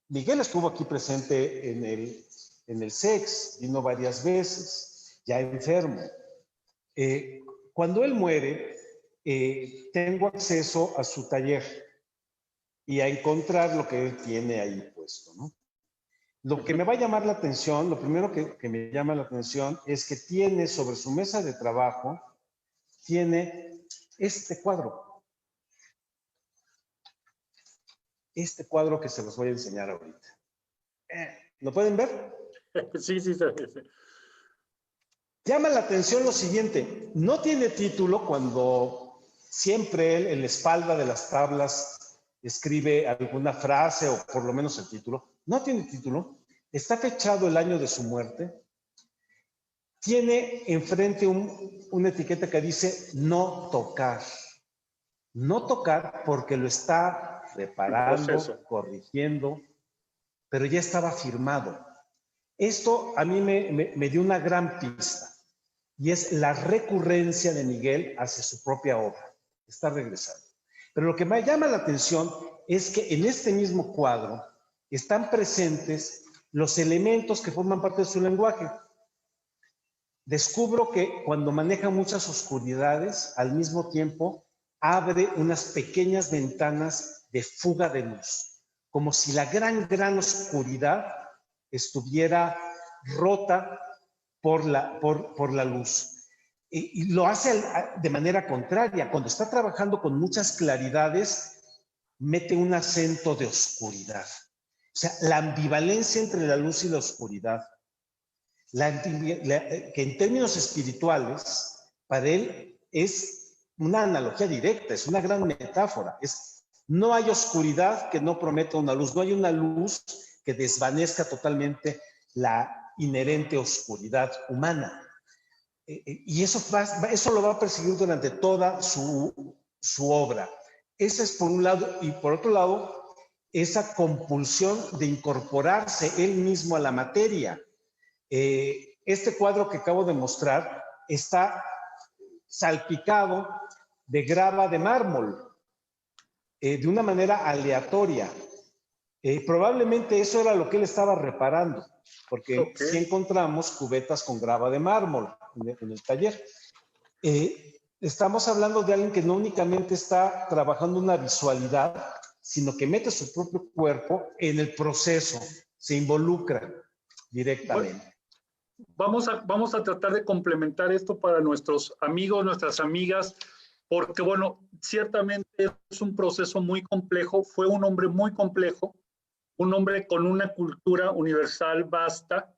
Miguel estuvo aquí presente en el SEX, vino varias veces, ya enfermo. Cuando él muere, tengo acceso a su taller y a encontrar lo que él tiene ahí puesto, ¿no? Lo que me va a llamar la atención, lo primero que me llama la atención es que tiene sobre su mesa de trabajo, tiene este cuadro. Este cuadro que se los voy a enseñar ahorita. ¿Lo pueden ver? Sí. Llama la atención lo siguiente, no tiene título cuando siempre él en la espalda de las tablas escribe alguna frase o por lo menos el título. No tiene título. está fechado el año de su muerte, tiene enfrente una etiqueta que dice no tocar. No tocar porque lo está reparando, corrigiendo, pero ya estaba firmado. Esto a mí me dio una gran pista, y es la recurrencia de Miguel hacia su propia obra. Está regresando. Pero lo que me llama la atención es que en este mismo cuadro están presentes los elementos que forman parte de su lenguaje. Descubro que cuando maneja muchas oscuridades, al mismo tiempo abre unas pequeñas ventanas de fuga de luz, como si la gran oscuridad estuviera rota por la luz. Y lo hace de manera contraria. Cuando está trabajando con muchas claridades, mete un acento de oscuridad. O sea, la ambivalencia entre la luz y la oscuridad, que en términos espirituales, para él es una analogía directa, es una gran metáfora. No hay oscuridad que no prometa una luz, no hay una luz que desvanezca totalmente la inherente oscuridad humana. Y eso lo va a perseguir durante toda su obra. Ese es por un lado, y por otro lado, esa compulsión de incorporarse él mismo a la materia. Este cuadro que acabo de mostrar está salpicado de grava de mármol, de una manera aleatoria. Probablemente eso era lo que él estaba reparando, porque sí encontramos cubetas con grava de mármol en el taller. Estamos hablando de alguien que no únicamente está trabajando una visualidad, sino que mete su propio cuerpo en el proceso, se involucra directamente. Bueno, vamos a tratar de complementar esto para nuestros amigos, nuestras amigas, porque bueno, ciertamente es un proceso muy complejo, fue un hombre muy complejo, un hombre con una cultura universal vasta,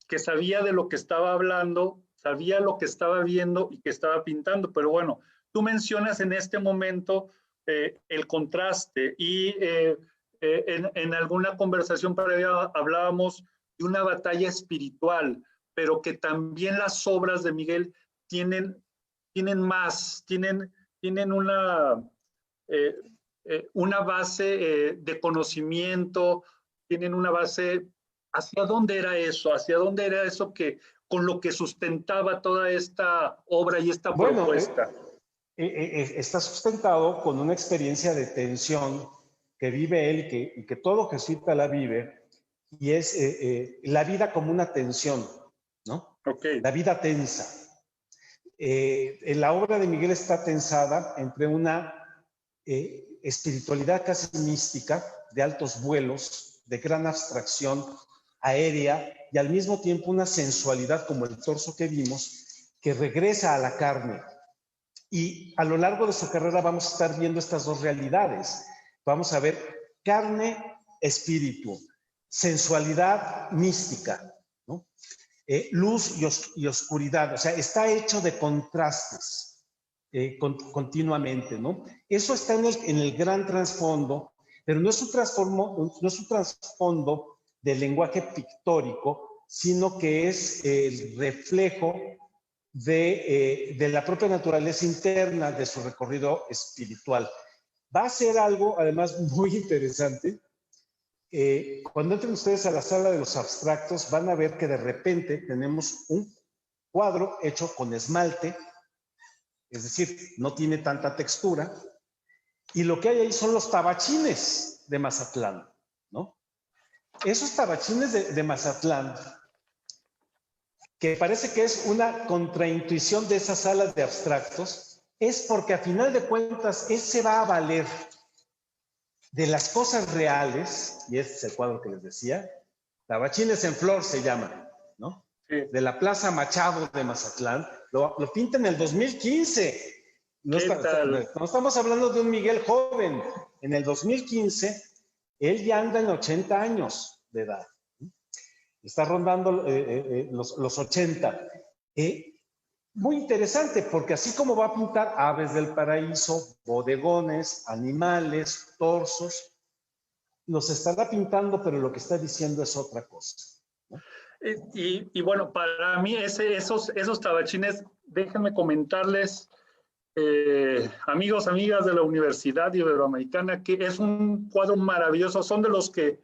que sabía de lo que estaba hablando, sabía lo que estaba viendo y que estaba pintando. Pero bueno, tú mencionas en este momento el contraste y en alguna conversación previa hablábamos de una batalla espiritual, pero que también las obras de Miguel tienen más, tienen una base de conocimiento, tienen una base. ¿Hacia dónde era eso? ¿Hacia dónde era eso que con lo que sustentaba toda esta obra y esta propuesta? Está sustentado con una experiencia de tensión que vive él y que todo jesuita la vive, y es la vida como una tensión, ¿no? La vida tensa. En la obra de Miguel está tensada entre una espiritualidad casi mística, de altos vuelos, de gran abstracción aérea, y al mismo tiempo una sensualidad como el torso que vimos, que regresa a la carne. Y a lo largo de su carrera vamos a estar viendo estas dos realidades. Vamos a ver carne, espíritu, sensualidad mística, ¿no? Luz y oscuridad. O sea, está hecho de contrastes continuamente, ¿no? Eso está en el gran trasfondo, pero no es un trasfondo del lenguaje pictórico, sino que es el reflejo de la propia naturaleza interna de su recorrido espiritual. Va a ser algo, además, muy interesante. Cuando entren ustedes a la sala de los abstractos, van a ver que de repente tenemos un cuadro hecho con esmalte, es decir, no tiene tanta textura, y lo que hay ahí son los tabachines de Mazatlán, ¿no? Esos tabachines de Mazatlán, que parece que es una contraintuición de esas salas de abstractos, es porque a final de cuentas él se va a valer de las cosas reales, y este es el cuadro que les decía, Tabachines en Flor se llama, ¿no? Sí. De la Plaza Machado de Mazatlán, lo pinta en el 2015. No estamos hablando de un Miguel joven. En el 2015, él ya anda en 80 años de edad. Está rondando los 80. Muy interesante, porque así como va a pintar aves del paraíso, bodegones, animales, torsos, los estará pintando, pero lo que está diciendo es otra cosa, ¿no? Y bueno, para mí esos tabachines, déjenme comentarles, amigos, amigas de la Universidad Iberoamericana, que es un cuadro maravilloso. Son de los que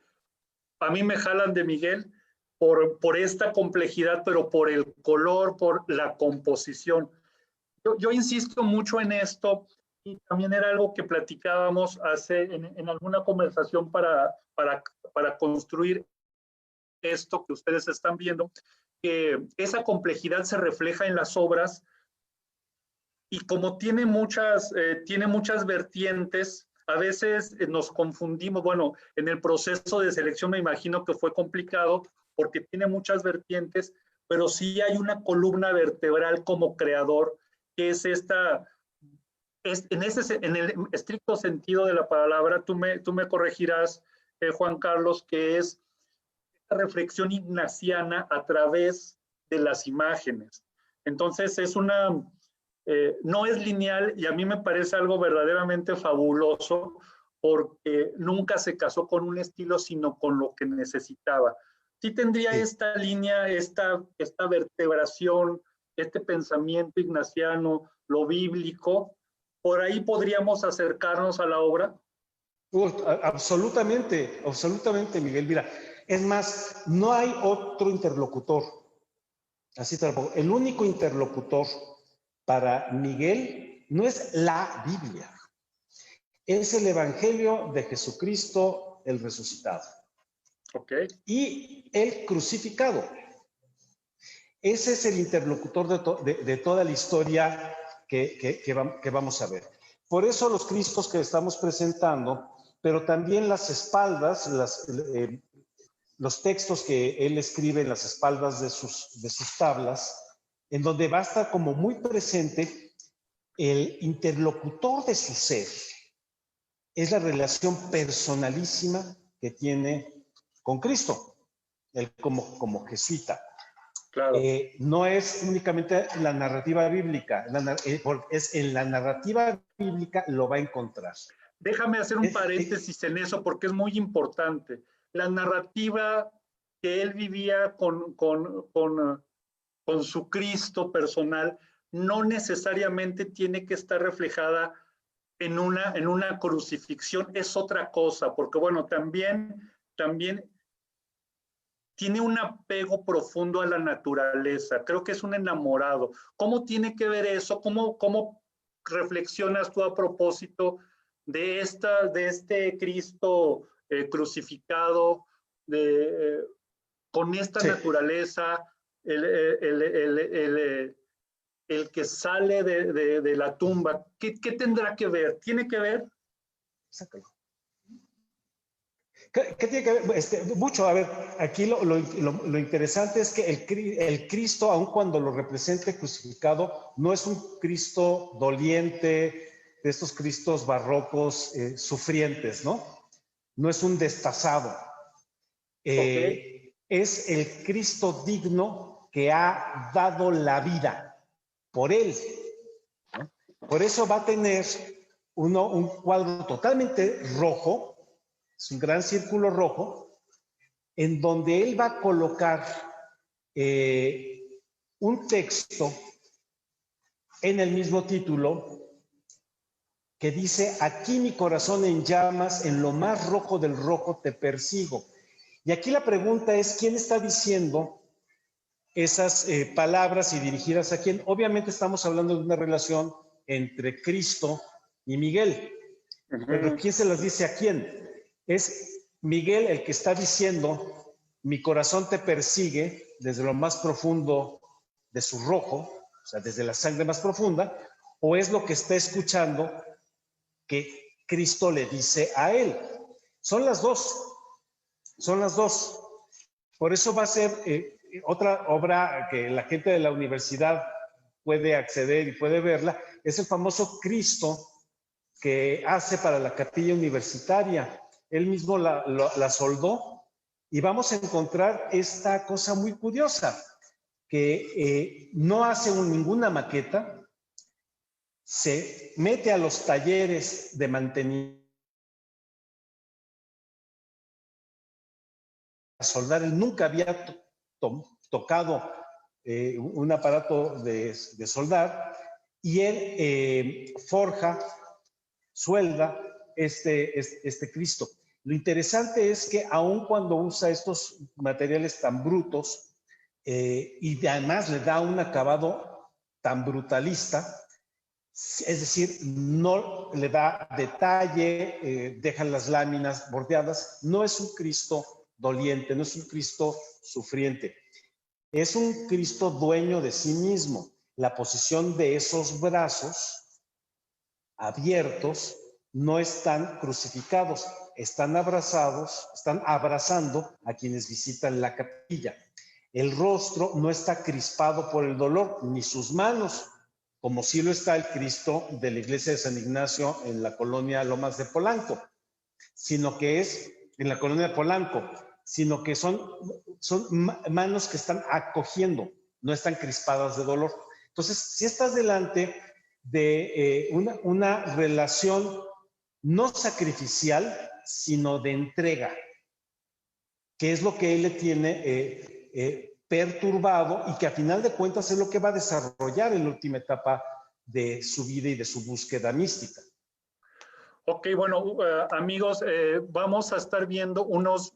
a mí me jalan de Miguel por esta complejidad, pero por el color, por la composición. Yo insisto mucho en esto, y también era algo que platicábamos en alguna conversación para construir esto que ustedes están viendo, que esa complejidad se refleja en las obras, y como tiene muchas vertientes, a veces nos confundimos. Bueno, en el proceso de selección me imagino que fue complicado porque tiene muchas vertientes, pero sí hay una columna vertebral como creador, que es esta, en el estricto sentido de la palabra, tú me corregirás, Juan Carlos, que es esta reflexión ignaciana a través de las imágenes. Entonces no es lineal, y a mí me parece algo verdaderamente fabuloso, porque nunca se casó con un estilo, sino con lo que necesitaba. Sí tendría esta línea, esta vertebración, este pensamiento ignaciano, lo bíblico. ¿Por ahí podríamos acercarnos a la obra? Absolutamente, absolutamente, Miguel. Mira, es más, no hay otro interlocutor. Así te lo pongo. El único interlocutor para Miguel no es la Biblia, es el Evangelio de Jesucristo el resucitado. Okay. Y el crucificado. Ese es el interlocutor de toda la historia que vamos a ver. Por eso los Cristos que estamos presentando, pero también las espaldas, los textos que él escribe en las espaldas de sus tablas, en donde va a estar como muy presente el interlocutor de su ser. Es la relación personalísima que tiene con Cristo, él como jesuita. Claro. No es únicamente la narrativa bíblica, es en la narrativa bíblica lo va a encontrar. Déjame hacer un paréntesis en eso, porque es muy importante. La narrativa que él vivía con su Cristo personal no necesariamente tiene que estar reflejada en una crucifixión. Es otra cosa, porque bueno, también tiene un apego profundo a la naturaleza. Creo que es un enamorado. ¿Cómo tiene que ver eso? ¿Cómo reflexionas tú a propósito de este Cristo crucificado, con esta naturaleza, el que sale de la tumba? ¿Qué tendrá que ver? ¿Tiene que ver? Sácalo. ¿Qué tiene que ver? Mucho. A ver, aquí lo interesante es que el Cristo, aun cuando lo represente crucificado, no es un Cristo doliente, de estos Cristos barrocos sufrientes, ¿no? No es un destazado. Okay. Es el Cristo digno que ha dado la vida por él, ¿no? Por eso va a tener un cuadro totalmente rojo. Es un gran círculo rojo en donde él va a colocar un texto en el mismo título que dice: aquí mi corazón en llamas, en lo más rojo del rojo te persigo. Y aquí la pregunta es, ¿quién está diciendo esas palabras y dirigidas a quién? Obviamente estamos hablando de una relación entre Cristo y Miguel. Pero ¿quién se las dice a quién? Es Miguel el que está diciendo: mi corazón te persigue desde lo más profundo de su rojo, o sea, desde la sangre más profunda, o es lo que está escuchando que Cristo le dice a él. Son las dos. Por eso va a ser otra obra que la gente de la universidad puede acceder y puede verla, es el famoso Cristo que hace para la capilla universitaria. Él mismo la soldó, y vamos a encontrar esta cosa muy curiosa, que no hace ninguna maqueta, se mete a los talleres de mantenimiento soldar. Él nunca había tocado un aparato de soldar, y él forja, suelda este Cristo. Lo interesante es que aun cuando usa estos materiales tan brutos y además le da un acabado tan brutalista, es decir, no le da detalle, dejan las láminas bordeadas, no es un Cristo doliente, no es un Cristo sufriente, es un Cristo dueño de sí mismo. La posición de esos brazos abiertos no están crucificados, están abrazados, están abrazando a quienes visitan la capilla. El rostro no está crispado por el dolor, ni sus manos, como sí lo está el Cristo de la iglesia de San Ignacio en la colonia Lomas de Polanco, sino que es en la colonia de Polanco, sino que son manos que están acogiendo, no están crispadas de dolor. Entonces, si estás delante de una relación no sacrificial, sino de entrega, que es lo que él le tiene perturbado y que a final de cuentas es lo que va a desarrollar en la última etapa de su vida y de su búsqueda mística. Ok, bueno, amigos, vamos a estar viendo unas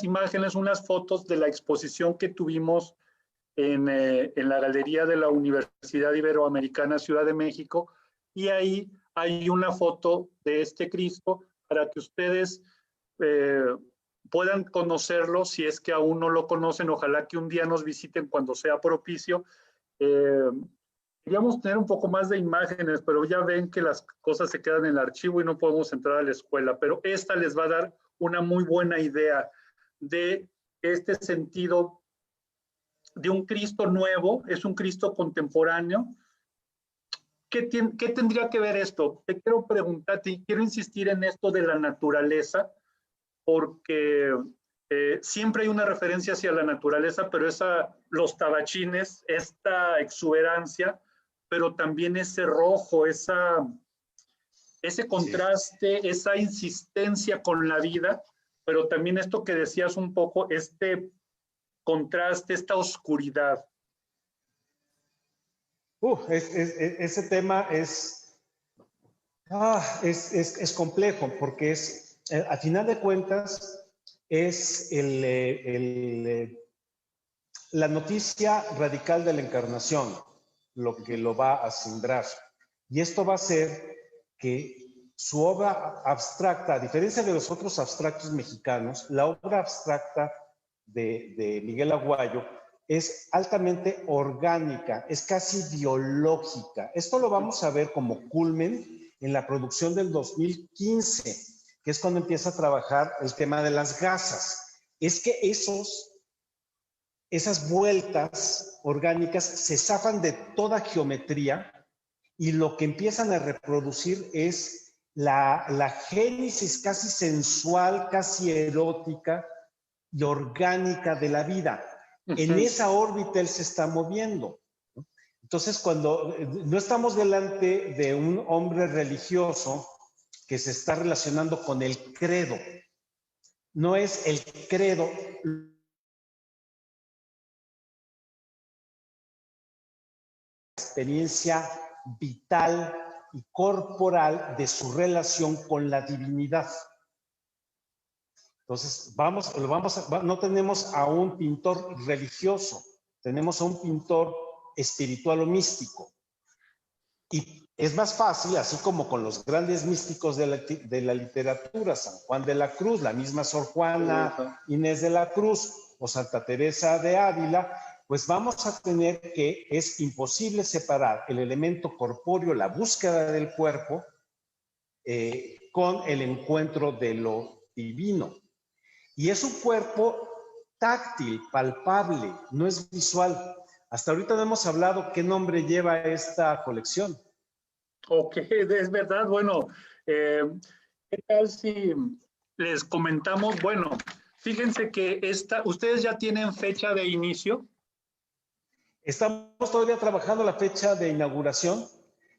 imágenes, unas fotos de la exposición que tuvimos en la Galería de la Universidad Iberoamericana Ciudad de México, y ahí hay una foto de este Cristo para que ustedes puedan conocerlo, si es que aún no lo conocen. Ojalá que un día nos visiten cuando sea propicio. Queríamos tener un poco más de imágenes, pero ya ven que las cosas se quedan en el archivo y no podemos entrar a la escuela, pero esta les va a dar una muy buena idea de este sentido de un Cristo nuevo, es un Cristo contemporáneo. ¿Qué tendría que ver esto? Te quiero preguntar, quiero insistir en esto de la naturaleza, porque siempre hay una referencia hacia la naturaleza, pero los tabachines, esta exuberancia, pero también ese rojo, ese contraste, sí, esa insistencia con la vida, pero también esto que decías un poco, este contraste, esta oscuridad. Ese tema es complejo, porque a final de cuentas es la noticia radical de la encarnación lo que lo va a simbrar. Y esto va a hacer que su obra abstracta, a diferencia de los otros abstractos mexicanos, la obra abstracta de Miguel Aguayo es altamente orgánica, es casi biológica. Esto lo vamos a ver como culmen en la producción del 2015, que es cuando empieza a trabajar el tema de las gasas. Es que esas vueltas orgánicas se zafan de toda geometría y lo que empiezan a reproducir es la génesis casi sensual, casi erótica y orgánica de la vida. En esa órbita él se está moviendo. Entonces, cuando no estamos delante de un hombre religioso que se está relacionando con el credo, no es el credo experiencia vital y corporal de su relación con la divinidad. Entonces, no tenemos a un pintor religioso, tenemos a un pintor espiritual o místico. Y es más fácil, así como con los grandes místicos de la literatura, San Juan de la Cruz, la misma Sor Juana Inés de la Cruz o Santa Teresa de Ávila, pues vamos a tener que es imposible separar el elemento corpóreo, la búsqueda del cuerpo, con el encuentro de lo divino. Y es un cuerpo táctil, palpable, no es visual. Hasta ahorita no hemos hablado qué nombre lleva esta colección. Ok, es verdad. Bueno, ¿qué tal si les comentamos? Bueno, fíjense que ustedes ya tienen fecha de inicio. Estamos todavía trabajando la fecha de inauguración,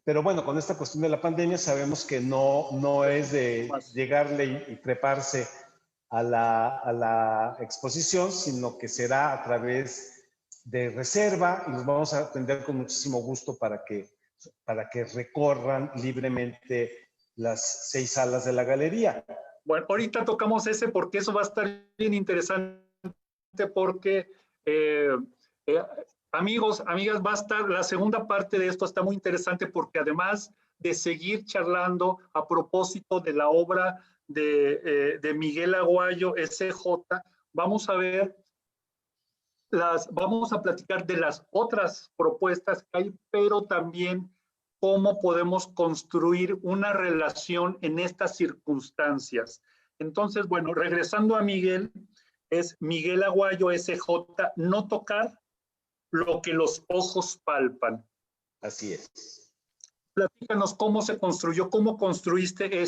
pero bueno, con esta cuestión de la pandemia sabemos que no es de llegarle y treparse a la exposición, sino que será a través de reserva y nos vamos a atender con muchísimo gusto para que recorran libremente las 6 salas de la galería. Bueno, ahorita tocamos ese porque eso va a estar bien interesante porque, amigos, amigas, va a estar la segunda parte de esto, está muy interesante porque además de seguir charlando a propósito de la obra de Miguel Aguayo, SJ, vamos a platicar de las otras propuestas que hay, pero también cómo podemos construir una relación en estas circunstancias. Entonces, bueno, regresando a Miguel, es Miguel Aguayo, SJ, no tocar lo que los ojos palpan. Así es. Platícanos cómo se construyó, cómo construiste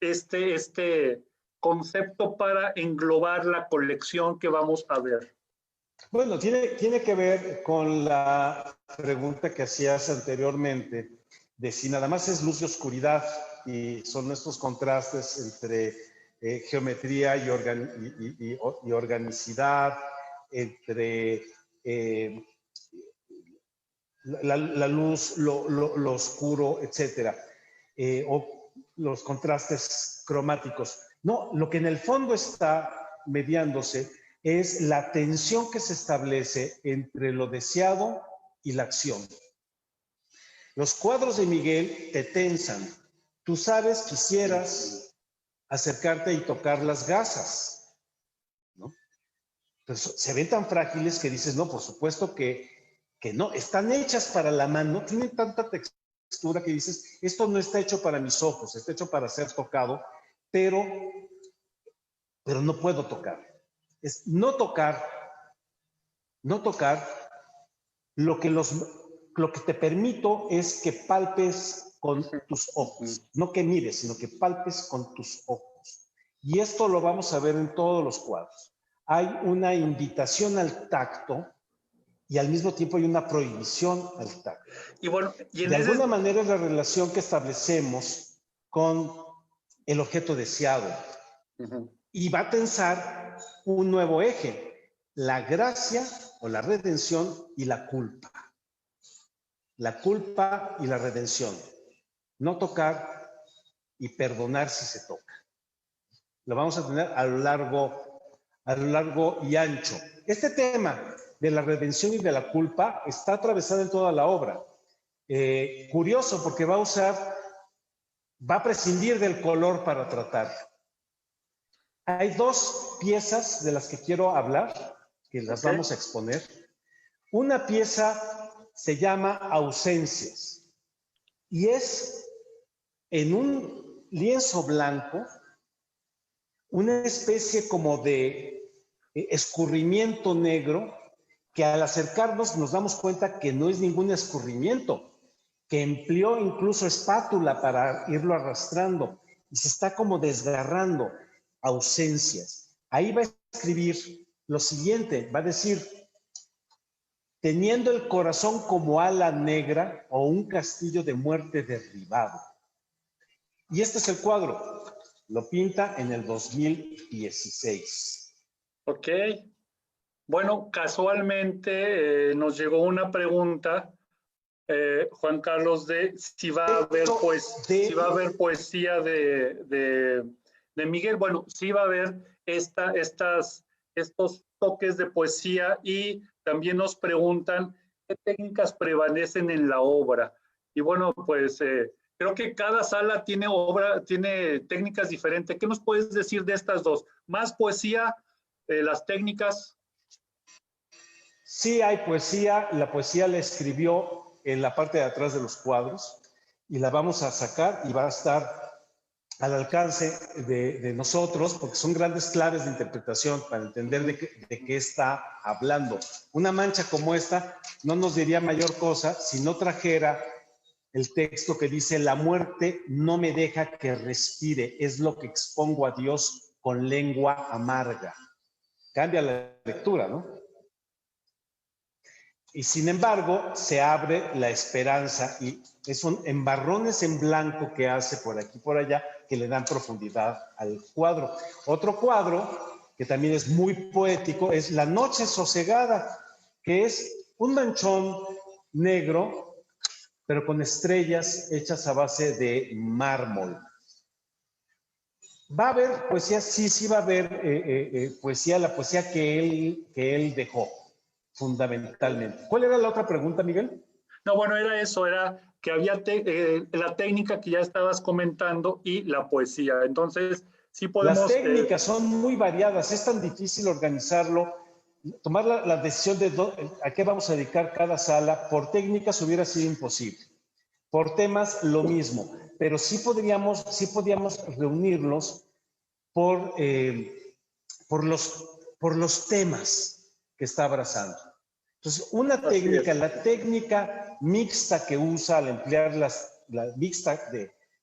este concepto para englobar la colección que vamos a ver. Bueno, tiene que ver con la pregunta que hacías anteriormente, de si nada más es luz y oscuridad, y son estos contrastes entre geometría y organicidad, entre la luz, lo oscuro, etcétera, o los contrastes cromáticos. No, lo que en el fondo está mediándose es la tensión que se establece entre lo deseado y la acción. Los cuadros de Miguel te tensan. Tú sabes, quisieras acercarte y tocar las gasas, ¿no? Entonces, se ven tan frágiles que dices, no, por supuesto que no. Están hechas para la mano, tienen tanta textura que dices, esto no está hecho para mis ojos, está hecho para ser tocado, pero no puedo tocar. Es no tocar lo que te permito es que palpes con tus ojos, no que mires, sino que palpes con tus ojos. Y esto lo vamos a ver en todos los cuadros. Hay una invitación al tacto y al mismo tiempo hay una prohibición al tacto. Y bueno, de alguna manera es la relación que establecemos con el objeto deseado. Y va a tensar un nuevo eje, la gracia o la redención y la culpa. La culpa y la redención. No tocar y perdonar si se toca. Lo vamos a tener a lo largo y ancho. Este tema de la redención y de la culpa está atravesado en toda la obra. Curioso porque va a prescindir del color para tratar. Hay 2 piezas de las que quiero hablar, que las vamos a exponer. Una pieza se llama Ausencias y es en un lienzo blanco una especie como de escurrimiento negro que al acercarnos nos damos cuenta que no es ningún escurrimiento, que empleó incluso espátula para irlo arrastrando y se está como desgarrando. Ausencias. Ahí va a escribir lo siguiente, va a decir, teniendo el corazón como ala negra o un castillo de muerte derribado. Y este es el cuadro, lo pinta en el 2016. Ok. Bueno, casualmente nos llegó una pregunta, Juan Carlos, de si va a haber poesía de Miguel. Bueno, sí va a haber estos toques de poesía y también nos preguntan qué técnicas prevalecen en la obra. Y bueno, pues creo que cada sala tiene técnicas diferentes. ¿Qué nos puedes decir de estas dos? ¿Más poesía, las técnicas? Sí hay poesía. La poesía la escribió en la parte de atrás de los cuadros y la vamos a sacar y va a estar al alcance de nosotros, porque son grandes claves de interpretación para entender de qué está hablando. Una mancha como esta no nos diría mayor cosa si no trajera el texto que dice: la muerte no me deja que respire, es lo que expongo a Dios con lengua amarga. Cambia la lectura, ¿no? Y sin embargo, se abre la esperanza y son embarrones en blanco que hace por aquí y por allá que le dan profundidad al cuadro. Otro cuadro que también es muy poético es La Noche Sosegada, que es un manchón negro, pero con estrellas hechas a base de mármol. ¿Va a haber poesía? Sí va a haber poesía, la poesía que él dejó, fundamentalmente. ¿Cuál era la otra pregunta, Miguel? No, bueno, era eso, era que había la técnica que ya estabas comentando y la poesía. Entonces, sí podemos... Las técnicas son muy variadas, es tan difícil organizarlo, tomar la decisión de a qué vamos a dedicar cada sala. Por técnicas hubiera sido imposible, por temas lo mismo, pero sí podíamos reunirlos por los temas que está abrazando. Entonces, una técnica, la técnica mixta que usa al emplear la mixta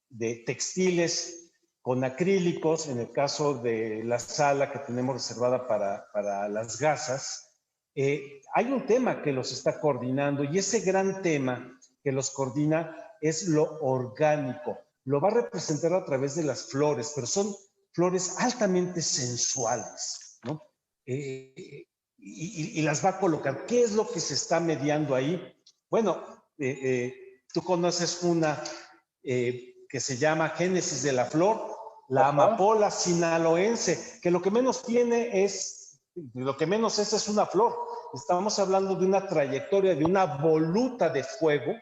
de textiles con acrílicos, en el caso de la sala que tenemos reservada para las gasas, hay un tema que los está coordinando y ese gran tema que los coordina es lo orgánico. Lo va a representar a través de las flores, pero son flores altamente sensuales, ¿no? Y las va a colocar. ¿Qué es lo que se está mediando ahí? Bueno, tú conoces una que se llama Génesis de la Flor, la amapola sinaloense, que lo que menos es una flor. Estamos hablando de una trayectoria, de una voluta de fuego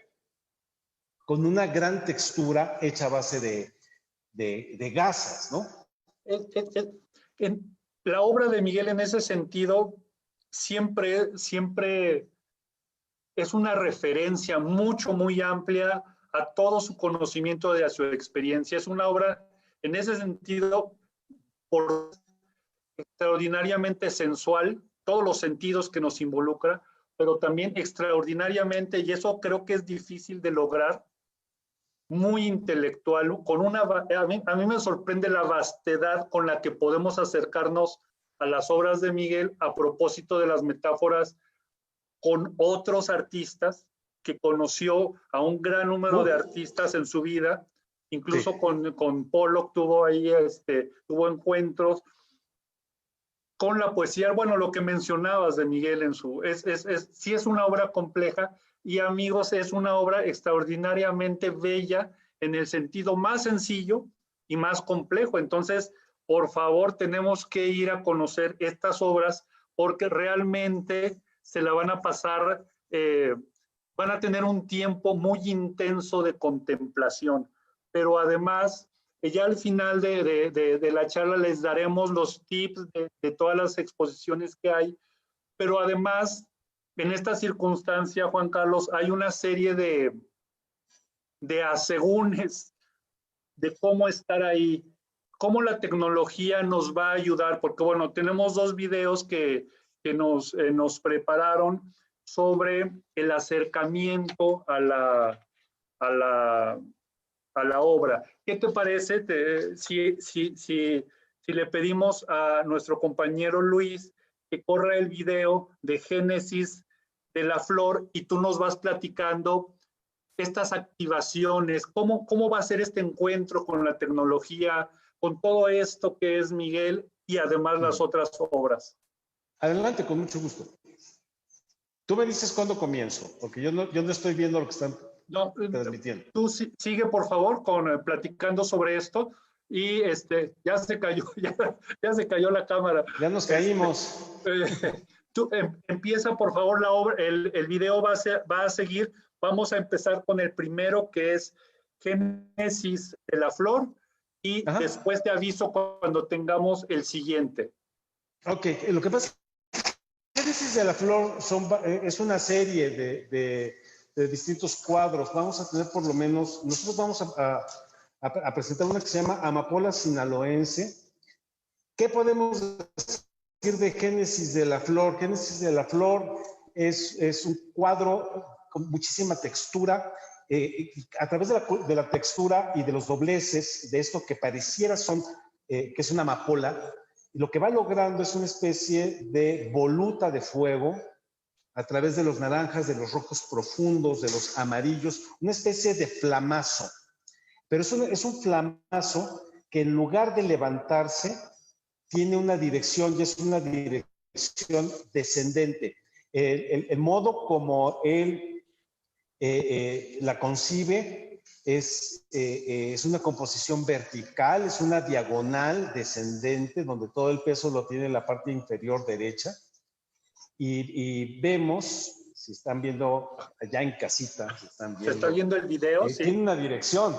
con una gran textura hecha a base de gasas, ¿no? En la obra de Miguel en ese sentido siempre es una referencia muy amplia a todo su conocimiento de su experiencia. Es una obra en ese sentido extraordinariamente sensual, todos los sentidos que nos involucra, pero también extraordinariamente, y eso creo que es difícil de lograr, muy intelectual, a mí me sorprende la vastedad con la que podemos acercarnos a las obras de Miguel a propósito de las metáforas con otros artistas, que conoció a un gran número de artistas en su vida, incluso sí. con Pollock tuvo encuentros con la poesía. Bueno, lo que mencionabas de Miguel sí es una obra compleja, y amigos, es una obra extraordinariamente bella en el sentido más sencillo y más complejo. Entonces, por favor, tenemos que ir a conocer estas obras porque realmente se la van a pasar, van a tener un tiempo muy intenso de contemplación. Pero además, ya al final de la charla les daremos los tips de todas las exposiciones que hay, pero además, en esta circunstancia, Juan Carlos, hay una serie de asegúnes de cómo estar ahí, cómo la tecnología nos va a ayudar, porque bueno, tenemos dos videos que nos prepararon sobre el acercamiento a la obra. ¿Qué te parece si le pedimos a nuestro compañero Luis que corra el video de Génesis de la Flor y tú nos vas platicando estas activaciones, cómo va a ser este encuentro con la tecnología, con todo esto que es Miguel y además las otras obras? Adelante, con mucho gusto. Tú me dices cuándo comienzo, porque yo no estoy viendo lo que están transmitiendo. Tú sigue, por favor, platicando sobre esto. Y ya se cayó la cámara. Ya nos caímos. Tú empieza, por favor, la obra. El video va a seguir. Vamos a empezar con el primero, que es Génesis de la Flor, y después te aviso cuando tengamos el siguiente. Ok, lo que pasa es que Génesis de la Flor es una serie de distintos cuadros. Vamos a tener por lo menos, nosotros vamos a presentar una que se llama Amapola Sinaloense. ¿Qué podemos decir de Génesis de la Flor? Génesis de la Flor es un cuadro con muchísima textura. A través de la textura y de los dobleces de esto que pareciera que es una amapola, lo que va logrando es una especie de voluta de fuego a través de los naranjas, de los rojos profundos, de los amarillos, una especie de flamazo. Pero es un flamazo que en lugar de levantarse, tiene una dirección y es una dirección descendente. El modo como él la concibe es una composición vertical, es una diagonal descendente, donde todo el peso lo tiene en la parte inferior derecha. Y vemos, si están viendo allá en casita, ¿Se está viendo el video? Sí. Tiene una dirección.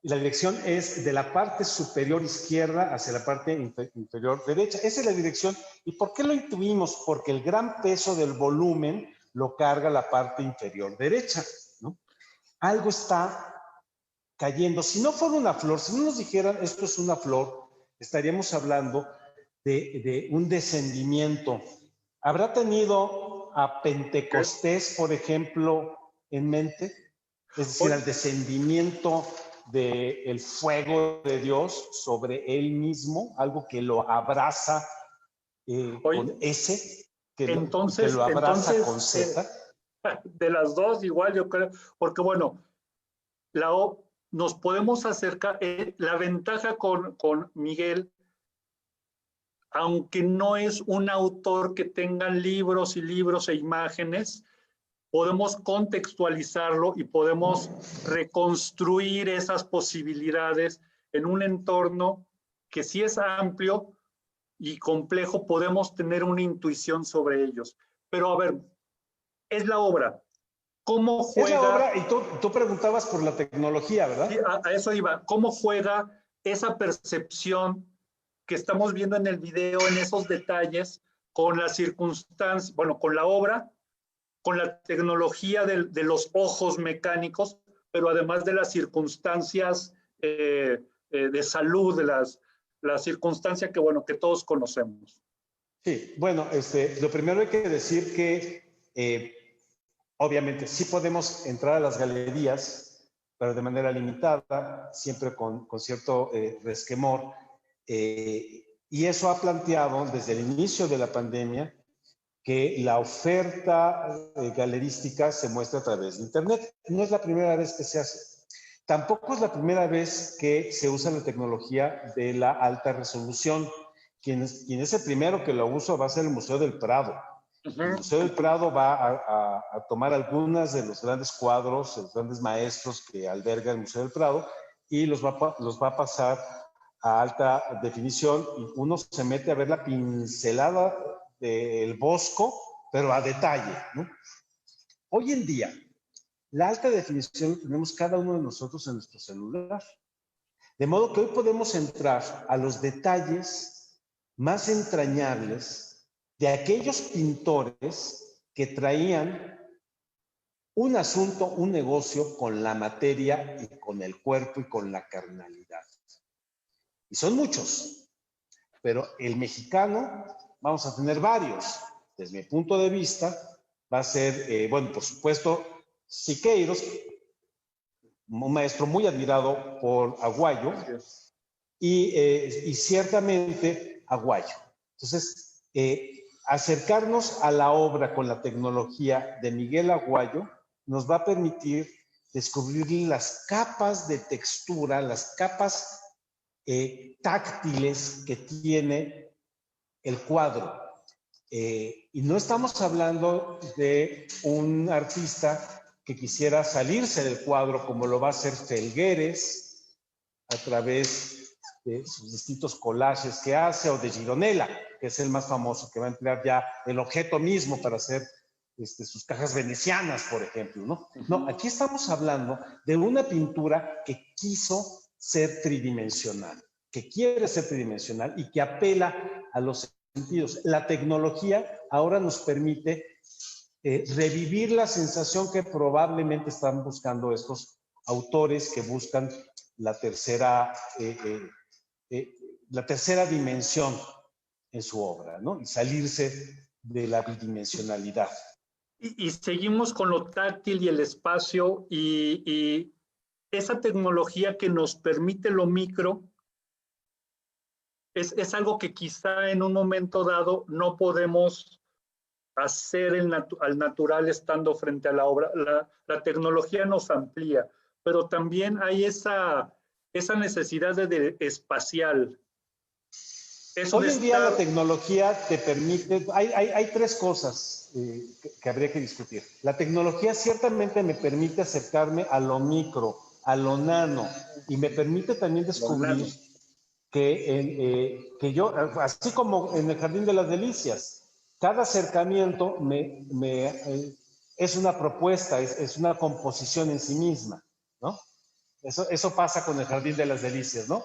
Y la dirección es de la parte superior izquierda hacia la parte inferior derecha. Esa es la dirección. ¿Y por qué lo intuimos? Porque el gran peso del volumen lo carga la parte inferior derecha, ¿no? Algo está cayendo. Si no fuera una flor, si no nos dijeran esto es una flor, estaríamos hablando de un descendimiento. ¿Habrá tenido a Pentecostés, por ejemplo, en mente? Es decir, al descendimiento del fuego de Dios sobre él mismo, algo que lo abraza con S, que lo abraza con Z. De las dos igual yo creo, porque bueno, nos podemos acercar, la ventaja con Miguel, aunque no es un autor que tenga libros y libros e imágenes, podemos contextualizarlo y podemos reconstruir esas posibilidades en un entorno que si es amplio y complejo, podemos tener una intuición sobre ellos. Pero a ver, es la obra. ¿Cómo juega? Es la obra, y tú preguntabas por la tecnología, ¿verdad? Sí, a eso iba. ¿Cómo juega esa percepción que estamos viendo en el video, en esos detalles, con las circunstancias, bueno, con la obra, con la tecnología de los ojos mecánicos, pero además de las circunstancias de salud, de las circunstancias que, bueno, que todos conocemos? Sí, bueno, lo primero hay que decir que obviamente sí podemos entrar a las galerías, pero de manera limitada, siempre con cierto resquemor. Y eso ha planteado desde el inicio de la pandemia que la oferta galerística se muestra a través de Internet. No es la primera vez que se hace. Tampoco es la primera vez que se usa la tecnología de la alta resolución. Quien es el primero que lo usa va a ser el Museo del Prado. El Museo del Prado va a tomar algunos de los grandes cuadros, los grandes maestros que alberga el Museo del Prado y los va a pasar a alta definición y uno se mete a ver la pincelada del bosco, pero a detalle, ¿no? Hoy en día, la alta definición tenemos cada uno de nosotros en nuestro celular. De modo que hoy podemos entrar a los detalles más entrañables de aquellos pintores que traían un asunto, un negocio con la materia y con el cuerpo y con la carnalidad. Y son muchos, pero el mexicano vamos a tener varios. Desde mi punto de vista, va a ser, bueno, por supuesto, Siqueiros, un maestro muy admirado por Aguayo, y ciertamente Aguayo. Entonces, acercarnos a la obra con la tecnología de Miguel Aguayo nos va a permitir descubrir las capas de textura, las capas táctiles que tiene el cuadro. Y no estamos hablando de un artista que quisiera salirse del cuadro como lo va a hacer Felgueres a través de sus distintos collages que hace, o de Gironella, que es el más famoso, que va a emplear ya el objeto mismo para hacer sus cajas venecianas, por ejemplo, ¿no? No, aquí estamos hablando de una pintura que quiso ser tridimensional, que quiere ser tridimensional y que apela a los sentidos. La tecnología ahora nos permite revivir la sensación que probablemente están buscando estos autores que buscan la tercera dimensión en su obra, ¿no? Y salirse de la bidimensionalidad. Y seguimos con lo táctil y el espacio y esa tecnología que nos permite lo micro es algo que quizá en un momento dado no podemos hacer al natural estando frente a la obra. La tecnología nos amplía, pero también hay esa necesidad de espacial. Hoy en día la tecnología te permite, hay tres cosas que habría que discutir. La tecnología ciertamente me permite acercarme a lo micro, a lo nano, y me permite también descubrir que yo, así como en el Jardín de las Delicias, cada acercamiento es una propuesta, es una composición en sí misma, ¿no? Eso pasa con el Jardín de las Delicias, ¿no?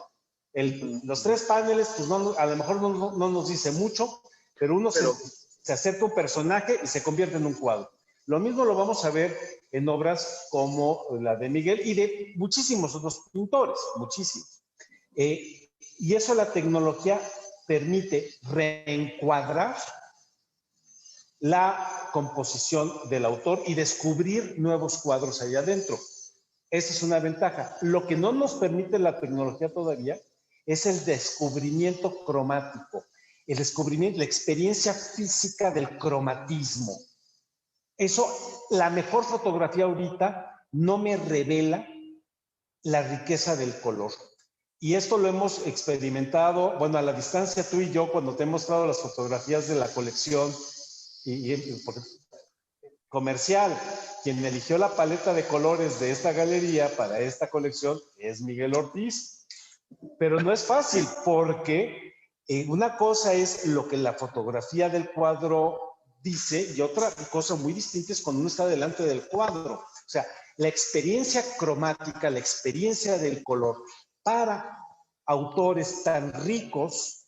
Los tres paneles, pues a lo mejor no nos dice mucho, pero uno se acerca a un personaje y se convierte en un cuadro. Lo mismo lo vamos a ver en obras como la de Miguel y de muchísimos otros pintores, muchísimos. Y eso la tecnología permite reencuadrar la composición del autor y descubrir nuevos cuadros allá adentro. Esa es una ventaja. Lo que no nos permite la tecnología todavía es el descubrimiento cromático, el descubrimiento, la experiencia física del cromatismo. Eso, la mejor fotografía ahorita no me revela la riqueza del color. Y esto lo hemos experimentado, bueno, a la distancia tú y yo, cuando te he mostrado las fotografías de la colección comercial. Quien eligió la paleta de colores de esta galería para esta colección es Miguel Ortiz. Pero no es fácil porque una cosa es lo que la fotografía del cuadro dice y otra cosa muy distinta es cuando uno está delante del cuadro. O sea, la experiencia cromática, la experiencia del color para autores tan ricos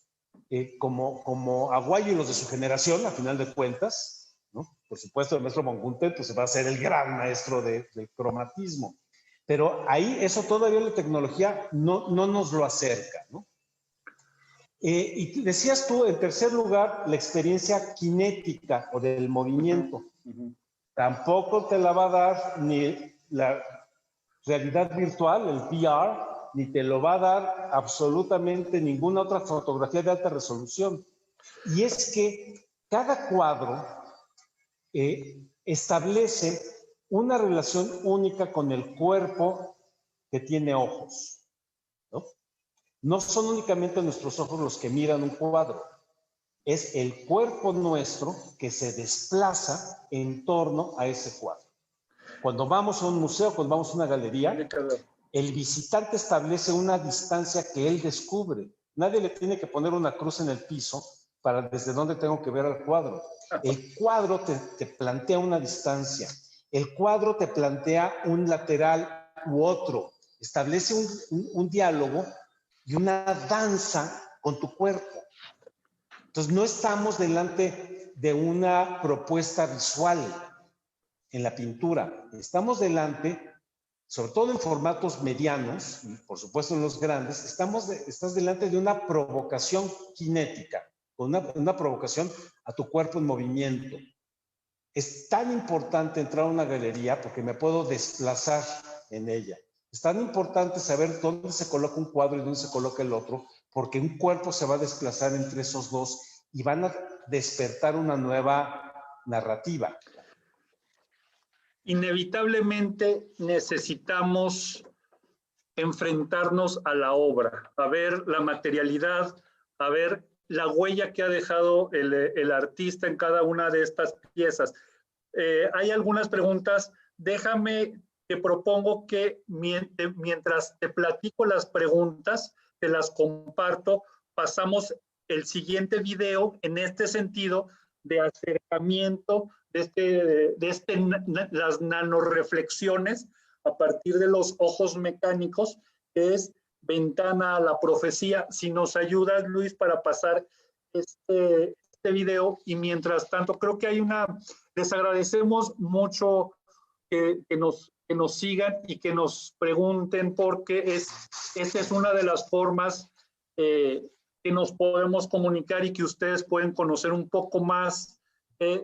como Aguayo y los de su generación, a final de cuentas, ¿no? Por supuesto, el maestro Mongunte pues, va a ser el gran maestro del cromatismo. Pero ahí eso todavía la tecnología no nos lo acerca, ¿no? Y decías tú, en tercer lugar, la experiencia cinética o del movimiento. Tampoco te la va a dar ni la realidad virtual, el VR, ni te lo va a dar absolutamente ninguna otra fotografía de alta resolución. Y es que cada cuadro establece una relación única con el cuerpo que tiene ojos, ¿no? No son únicamente nuestros ojos los que miran un cuadro, es el cuerpo nuestro que se desplaza en torno a ese cuadro. Cuando vamos a un museo, cuando vamos a una galería, el visitante establece una distancia que él descubre. Nadie le tiene que poner una cruz en el piso para desde dónde tengo que ver el cuadro. El cuadro te plantea una distancia. El cuadro te plantea un lateral u otro. Establece un diálogo y una danza con tu cuerpo. Entonces, no estamos delante de una propuesta visual en la pintura. Estamos delante, sobre todo en formatos medianos, y por supuesto en los grandes, estás delante de una provocación cinética, una provocación a tu cuerpo en movimiento. Es tan importante entrar a una galería porque me puedo desplazar en ella. Es tan importante saber dónde se coloca un cuadro y dónde se coloca el otro, porque un cuerpo se va a desplazar entre esos dos y van a despertar una nueva narrativa. Inevitablemente necesitamos enfrentarnos a la obra, a ver la materialidad, a ver la huella que ha dejado el artista en cada una de estas piezas. Hay algunas preguntas, déjame que propongo que mientras te platico las preguntas, te las comparto, pasamos el siguiente video en este sentido de acercamiento de las nanoreflexiones a partir de los ojos mecánicos, que es Ventana a la Profecía. Si nos ayudas, Luis, para pasar este video, y mientras tanto, creo que les agradecemos mucho que nos sigan y que nos pregunten, porque esta es una de las formas que nos podemos comunicar y que ustedes pueden conocer un poco más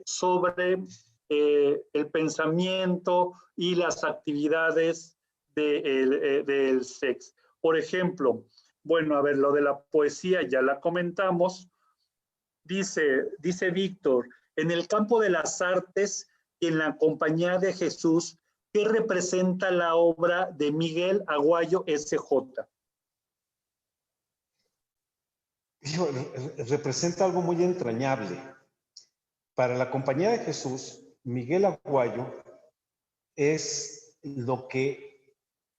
sobre el pensamiento y las actividades del SEX. Por ejemplo, bueno, a ver, lo de la poesía ya la comentamos. Dice Víctor, En el campo de las artes y en la Compañía de Jesús, ¿qué representa la obra de Miguel Aguayo S.J.? Representa algo muy entrañable. Para la Compañía de Jesús, Miguel Aguayo es lo que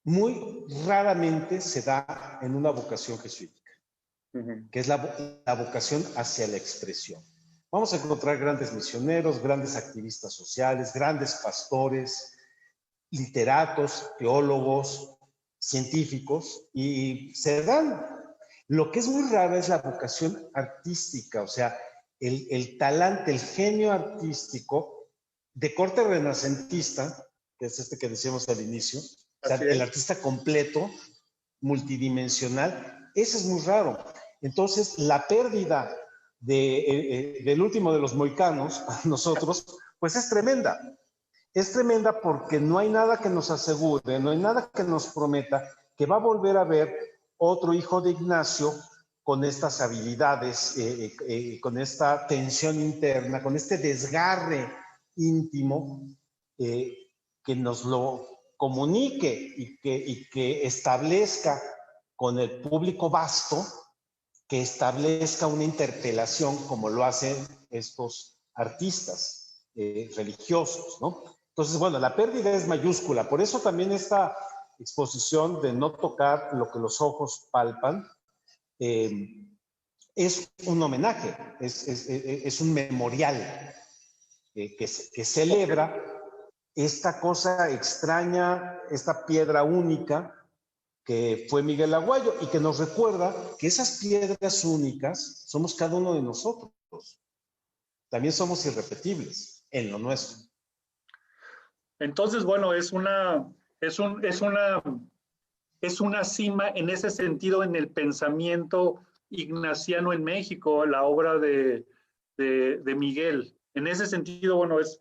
muy raramente se da en una vocación jesuítica, que es la vocación hacia la expresión. Vamos a encontrar grandes misioneros, grandes activistas sociales, grandes pastores, literatos, teólogos, científicos, y se dan. Lo que es muy raro es la vocación artística, o sea, el talante, el genio artístico de corte renacentista, que es este que decíamos al inicio, o sea, el artista completo, multidimensional, ese es muy raro. Entonces, la pérdida del último de los mohicanos, nosotros, pues es tremenda. Es tremenda porque no hay nada que nos asegure, no hay nada que nos prometa que va a volver a ver otro hijo de Ignacio con estas habilidades, con esta tensión interna, con este desgarre íntimo, que nos lo comunique y que establezca con el público vasto, que establezca una interpelación como lo hacen estos artistas religiosos, ¿no? Entonces, bueno, la pérdida es mayúscula, por eso también esta exposición de no tocar lo que los ojos palpan es un homenaje, es un memorial que celebra esta cosa extraña, esta piedra única que fue Miguel Aguayo y que nos recuerda que esas piedras únicas somos cada uno de nosotros. También somos irrepetibles en lo nuestro. Entonces, bueno, es una cima en ese sentido en el pensamiento ignaciano en México, la obra de Miguel. En ese sentido, bueno, es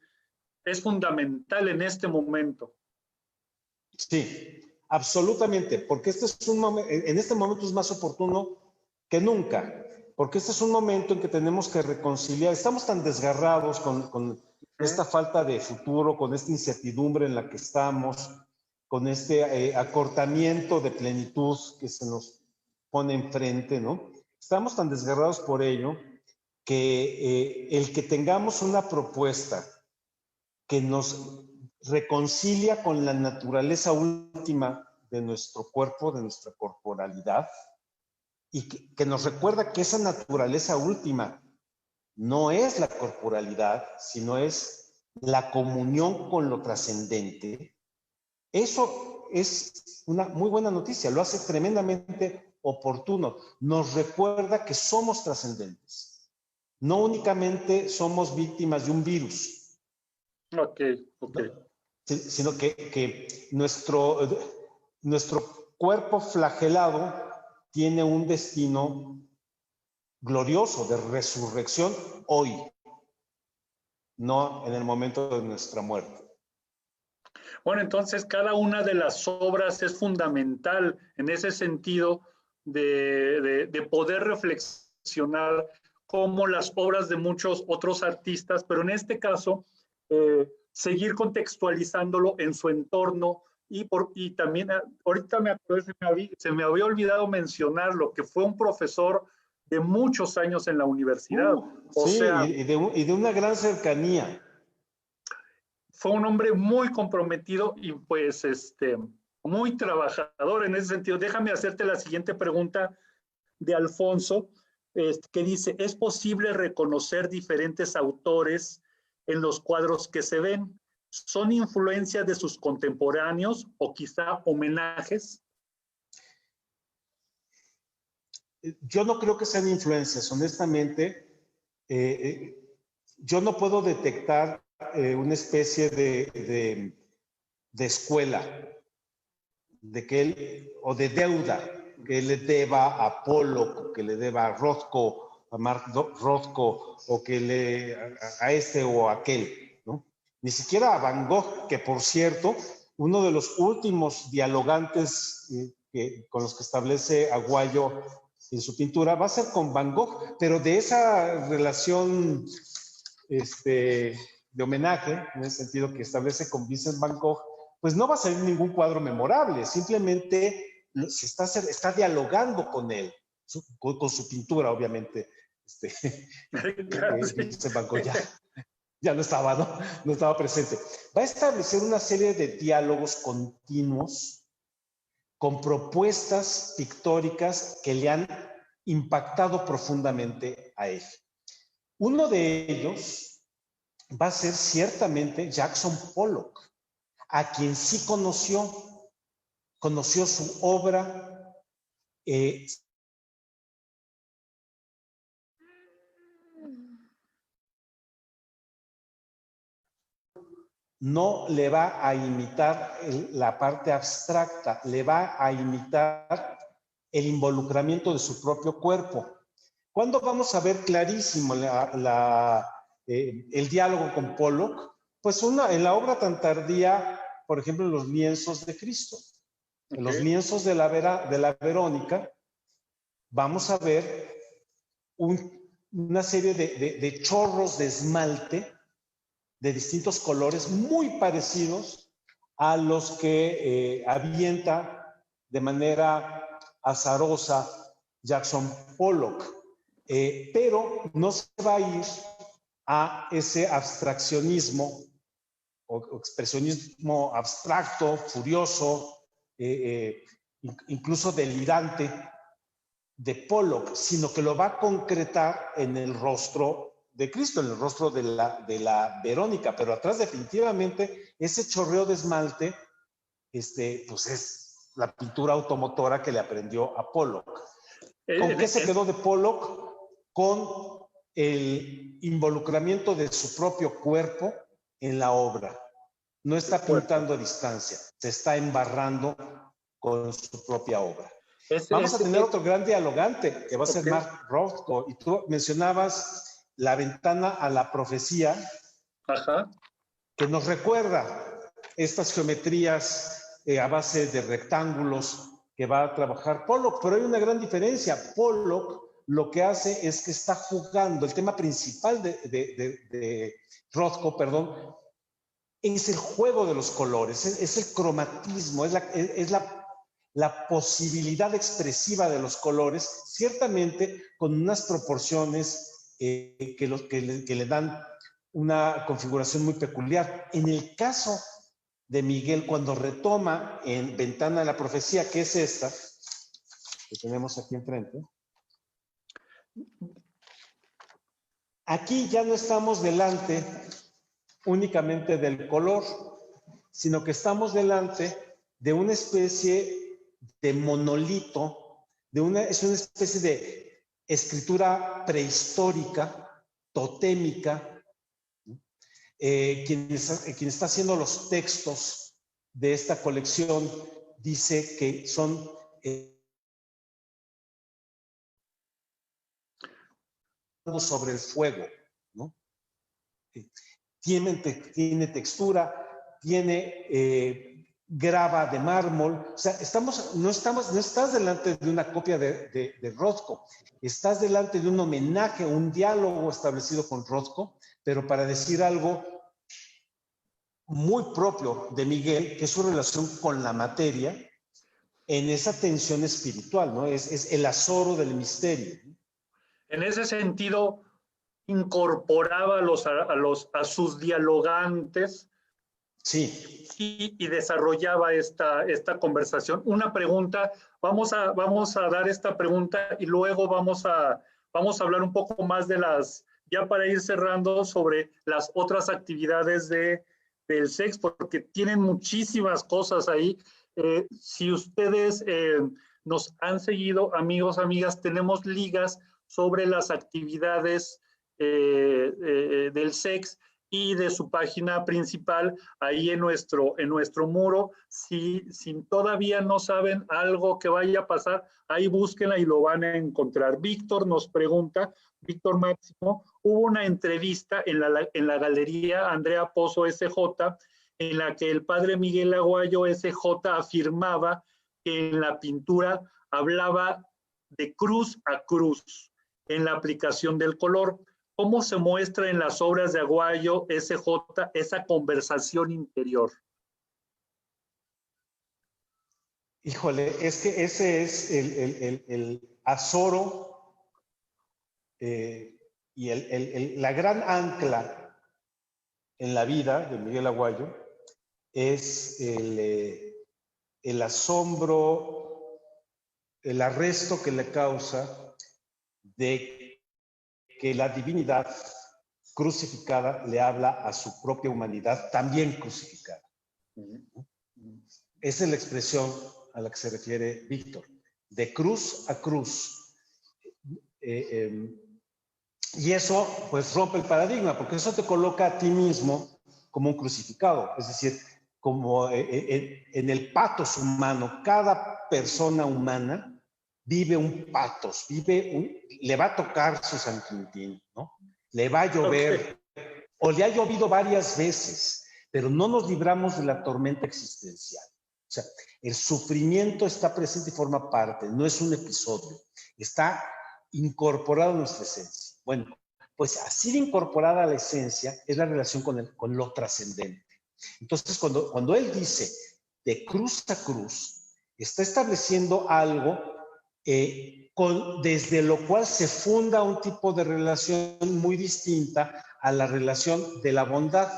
fundamental en este momento. Sí, absolutamente, porque en este momento es más oportuno que nunca, porque este es un momento en que tenemos que reconciliar. Estamos tan desgarrados con esta falta de futuro, con esta incertidumbre en la que estamos, con este acortamiento de plenitud que se nos pone enfrente, ¿no? Estamos tan desgarrados por ello que el que tengamos una propuesta que nos reconcilia con la naturaleza última de nuestro cuerpo, de nuestra corporalidad, y que nos recuerda que esa naturaleza última no es la corporalidad, sino es la comunión con lo trascendente. Eso es una muy buena noticia, lo hace tremendamente oportuno. Nos recuerda que somos trascendentes, no únicamente somos víctimas de un virus. Ok. ¿No? Sino que nuestro cuerpo flagelado tiene un destino glorioso de resurrección hoy, no en el momento de nuestra muerte. Bueno, entonces cada una de las obras es fundamental en ese sentido de poder reflexionar como las obras de muchos otros artistas, pero en este caso seguir contextualizándolo en su entorno y también ahorita me acuerdo, se me había olvidado mencionarlo, que fue un profesor de muchos años en la universidad. Sí, y de una gran cercanía. Fue un hombre muy comprometido y pues muy trabajador en ese sentido. Déjame hacerte la siguiente pregunta de Alfonso, que dice, ¿es posible reconocer diferentes autores en los cuadros que se ven? ¿Son influencias de sus contemporáneos o quizá homenajes? Yo no creo que sean influencias, honestamente. Yo no puedo detectar una especie de escuela o de deuda que le deba a Pollock, que le deba a Rothko, a Mark Rothko, o que a este o a aquel, ¿no? Ni siquiera a Van Gogh, que por cierto, uno de los últimos dialogantes con los que establece Aguayo en su pintura va a ser con Van Gogh, pero de esa relación de homenaje, en el sentido que establece con Vincent Van Gogh, pues no va a salir ningún cuadro memorable, simplemente se está dialogando con él, con su pintura, obviamente. Vincent Van Gogh ya no estaba, ¿no? No estaba presente. Va a establecer una serie de diálogos continuos con propuestas pictóricas que le han impactado profundamente a él. Uno de ellos va a ser ciertamente Jackson Pollock, a quien sí conoció su obra, no le va a imitar la parte abstracta, le va a imitar el involucramiento de su propio cuerpo. ¿Cuándo vamos a ver clarísimo el diálogo con Pollock? Pues en la obra tan tardía, por ejemplo, en los lienzos de Cristo. En los lienzos de la Verónica, vamos a ver una serie de chorros de esmalte de distintos colores muy parecidos a los que avienta de manera azarosa Jackson Pollock. Pero no se va a ir a ese abstraccionismo o expresionismo abstracto, furioso, incluso delirante de Pollock, sino que lo va a concretar en el rostro de Cristo, en el rostro de la Verónica, pero atrás definitivamente ese chorreo de esmalte, pues es la pintura automotora que le aprendió a Pollock. ¿Con qué se quedó de Pollock? Con el involucramiento de su propio cuerpo en la obra. No está pintando a distancia, se está embarrando con su propia obra. Vamos a tener otro gran dialogante, que va a ser Mark Rothko, y tú mencionabas La ventana a la profecía, que nos recuerda estas geometrías a base de rectángulos que va a trabajar Pollock, pero hay una gran diferencia. Pollock lo que hace es que está jugando, el tema principal de Rothko, perdón, es el juego de los colores, es el cromatismo, es la posibilidad expresiva de los colores, ciertamente con unas proporciones que le dan una configuración muy peculiar. En el caso de Miguel, cuando retoma en Ventana de la Profecía, que es esta, que tenemos aquí enfrente, aquí ya no estamos delante únicamente del color, sino que estamos delante de una especie de monolito, es una especie de escritura prehistórica, totémica. Quien está haciendo los textos de esta colección dice que son sobre el fuego, ¿no? Tiene textura, tiene grava de mármol. O sea, no estás delante de una copia de Rothko, estás delante de un homenaje, un diálogo establecido con Rothko, pero para decir algo muy propio de Miguel, que es su relación con la materia, en esa tensión espiritual, ¿no? Es el azoro del misterio. En ese sentido, incorporaba a sus dialogantes. Sí. Y desarrollaba esta conversación. Una pregunta, vamos a dar esta pregunta y luego vamos a hablar un poco más de ya para ir cerrando, sobre las otras actividades del SEX, porque tienen muchísimas cosas ahí. Si ustedes nos han seguido, amigos, amigas, tenemos ligas sobre las actividades del SEX y de su página principal ahí en nuestro muro. Si todavía no saben algo que vaya a pasar, ahí búsquenla y lo van a encontrar. Víctor nos pregunta, Víctor Máximo, hubo una entrevista en la galería Andrea Pozzo SJ, en la que el padre Miguel Aguayo SJ afirmaba que en la pintura hablaba de cruz a cruz en la aplicación del color. ¿Cómo se muestra en las obras de Aguayo SJ esa conversación interior? Híjole, es que ese es el azoro y la gran ancla en la vida de Miguel Aguayo es el asombro, el arresto que le causa de que la divinidad crucificada le habla a su propia humanidad también crucificada. Esa es la expresión a la que se refiere Víctor, de cruz a cruz. Y eso pues rompe el paradigma, porque eso te coloca a ti mismo como un crucificado, es decir, como en el patos humano. Cada persona humana vive un patos, le va a tocar su San Quintín, ¿no? Le va a llover, o le ha llovido varias veces, pero no nos libramos de la tormenta existencial. O sea, el sufrimiento está presente y forma parte, no es un episodio, está incorporado en nuestra esencia. Bueno, pues así de incorporada a la esencia es la relación con lo trascendente. Entonces, cuando él dice de cruz a cruz, está estableciendo algo desde lo cual se funda un tipo de relación muy distinta a la relación de la bondad,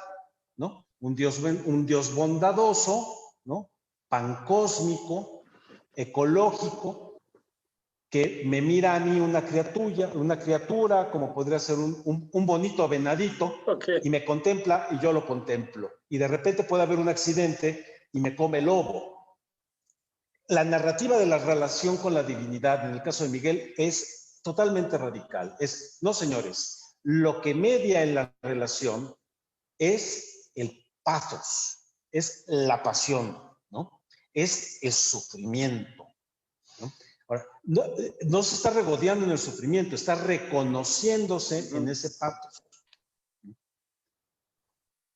¿no? Un Dios bondadoso, ¿no? Pancósmico, ecológico, que me mira a mí una criatura como podría ser un bonito venadito, y me contempla y yo lo contemplo. Y de repente puede haber un accidente y me come el lobo. La narrativa de la relación con la divinidad, en el caso de Miguel, es totalmente radical. No, señores, lo que media en la relación es el pathos, es la pasión, ¿no? Es el sufrimiento, ¿no? Ahora, no se está regodeando en el sufrimiento, está reconociéndose en ese pathos.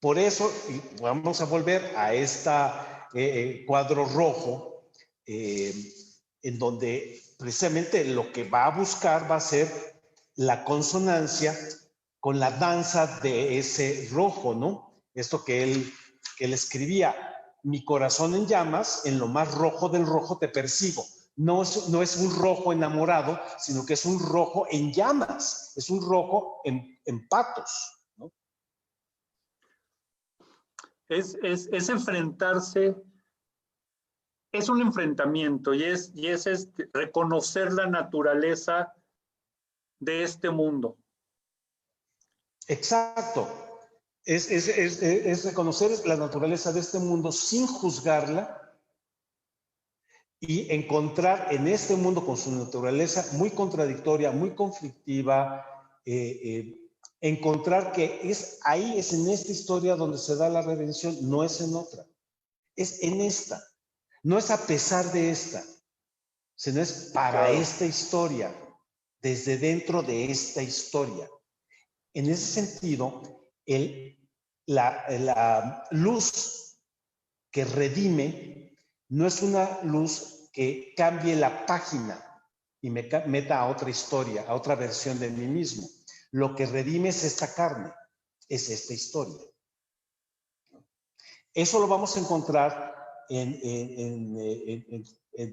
Por eso, vamos a volver a esta cuadro rojo, en donde precisamente lo que va a buscar va a ser la consonancia con la danza de ese rojo, ¿no? Esto que él escribía: mi corazón en llamas, en lo más rojo del rojo te persigo. No es un rojo enamorado, sino que es un rojo en llamas, es un rojo en patos, ¿no? Es enfrentarse, es un enfrentamiento y es reconocer la naturaleza de este mundo. Exacto. Es reconocer la naturaleza de este mundo sin juzgarla y encontrar en este mundo, con su naturaleza muy contradictoria, muy conflictiva, encontrar que es en esta historia donde se da la redención, no es en otra, es en esta. No es a pesar de esta, sino es para esta historia, desde dentro de esta historia. En ese sentido, la luz que redime no es una luz que cambie la página y me meta a otra historia, a otra versión de mí mismo. Lo que redime es esta carne, es esta historia. Eso lo vamos a encontrar en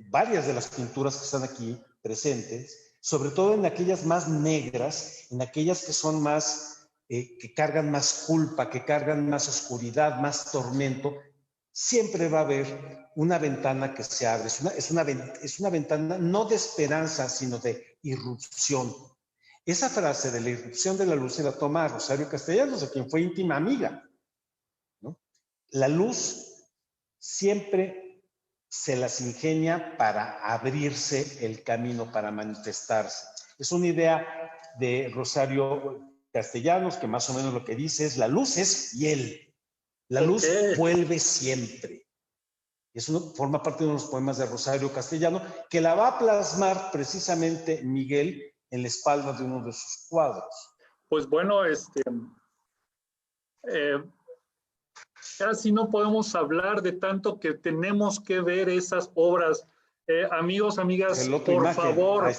varias de las pinturas que están aquí presentes, sobre todo en aquellas más negras, en aquellas que son más, que cargan más culpa, que cargan más oscuridad, más tormento. Siempre va a haber una ventana que se abre, es una ventana no de esperanza, sino de irrupción. Esa frase de la irrupción de la luz se la toma Rosario Castellanos, de quien fue íntima amiga, ¿no? La luz siempre se las ingenia para abrirse el camino, para manifestarse. Es una idea de Rosario Castellanos, que más o menos lo que dice es: la luz es fiel, la luz vuelve siempre. Eso forma parte de unos poemas de Rosario Castellano, que la va a plasmar precisamente Miguel en la espalda de uno de sus cuadros. Pues bueno, casi no podemos hablar de tanto que tenemos que ver esas obras. Amigos, amigas, por favor,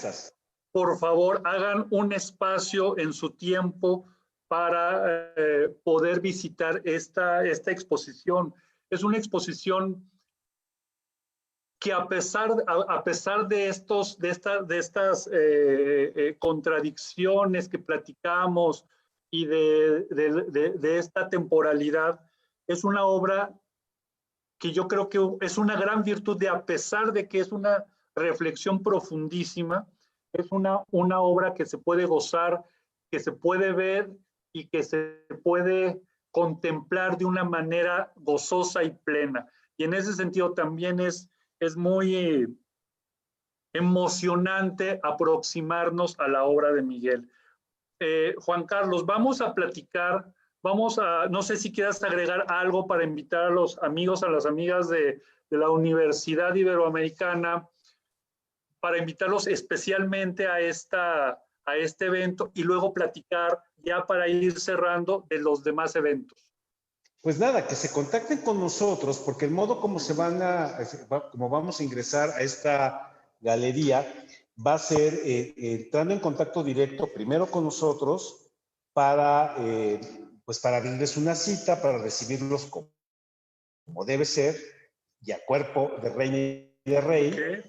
por favor, hagan un espacio en su tiempo para poder visitar esta exposición. Es una exposición que a pesar de estas contradicciones que platicamos y de esta temporalidad, es una obra que yo creo que es una gran virtud de, a pesar de que es una reflexión profundísima, es una obra que se puede gozar, que se puede ver y que se puede contemplar de una manera gozosa y plena. Y en ese sentido también es muy emocionante aproximarnos a la obra de Miguel. Juan Carlos, vamos a platicar, no sé si quieras agregar algo para invitar a los amigos, a las amigas de la Universidad Iberoamericana, para invitarlos especialmente a este evento y luego platicar ya para ir cerrando de los demás eventos. Pues nada, que se contacten con nosotros, porque el modo como como vamos a ingresar a esta galería va a ser entrando en contacto directo primero con nosotros para abrirles una cita, para recibirlos como debe ser, y a cuerpo de reina y de rey. Okay.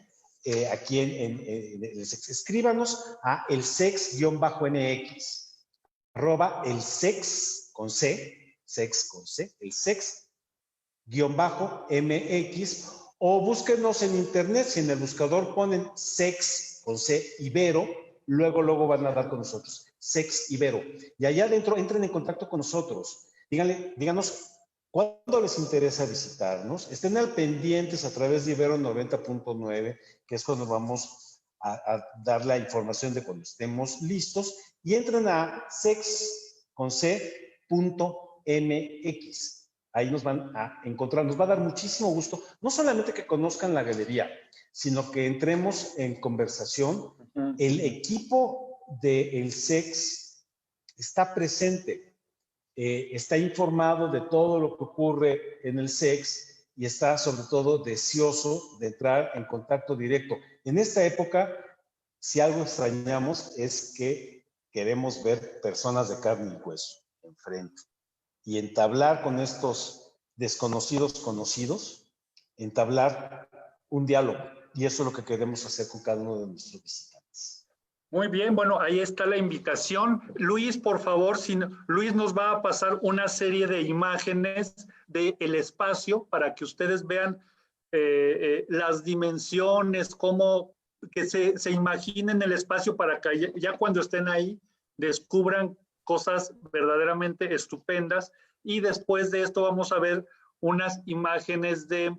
Aquí en el sex. Escríbanos a elsex_mx, @elsex con C, sex con C, el sex_mx, o búsquenos en internet. Si en el buscador ponen sex con C Ibero, luego van a dar con nosotros, Sex Ibero. Y allá adentro entren en contacto con nosotros. Díganos cuándo les interesa visitarnos. Estén al pendientes a través de Ibero 90.9, que es cuando vamos a dar la información de cuando estemos listos, y entren a sex.mx. Ahí nos van a encontrar. Nos va a dar muchísimo gusto, no solamente que conozcan la galería, sino que entremos en conversación. El equipo del SEX está presente, está informado de todo lo que ocurre en el SEX y está sobre todo deseoso de entrar en contacto directo. En esta época, si algo extrañamos es que queremos ver personas de carne y hueso enfrente y entablar con estos desconocidos conocidos, entablar un diálogo. Y eso es lo que queremos hacer con cada uno de nuestros visitantes. Muy bien, bueno, ahí está la invitación. Luis, por favor, Luis nos va a pasar una serie de imágenes del espacio para que ustedes vean las dimensiones, cómo que se imaginen el espacio para que ya cuando estén ahí descubran cosas verdaderamente estupendas. Y después de esto vamos a ver unas imágenes de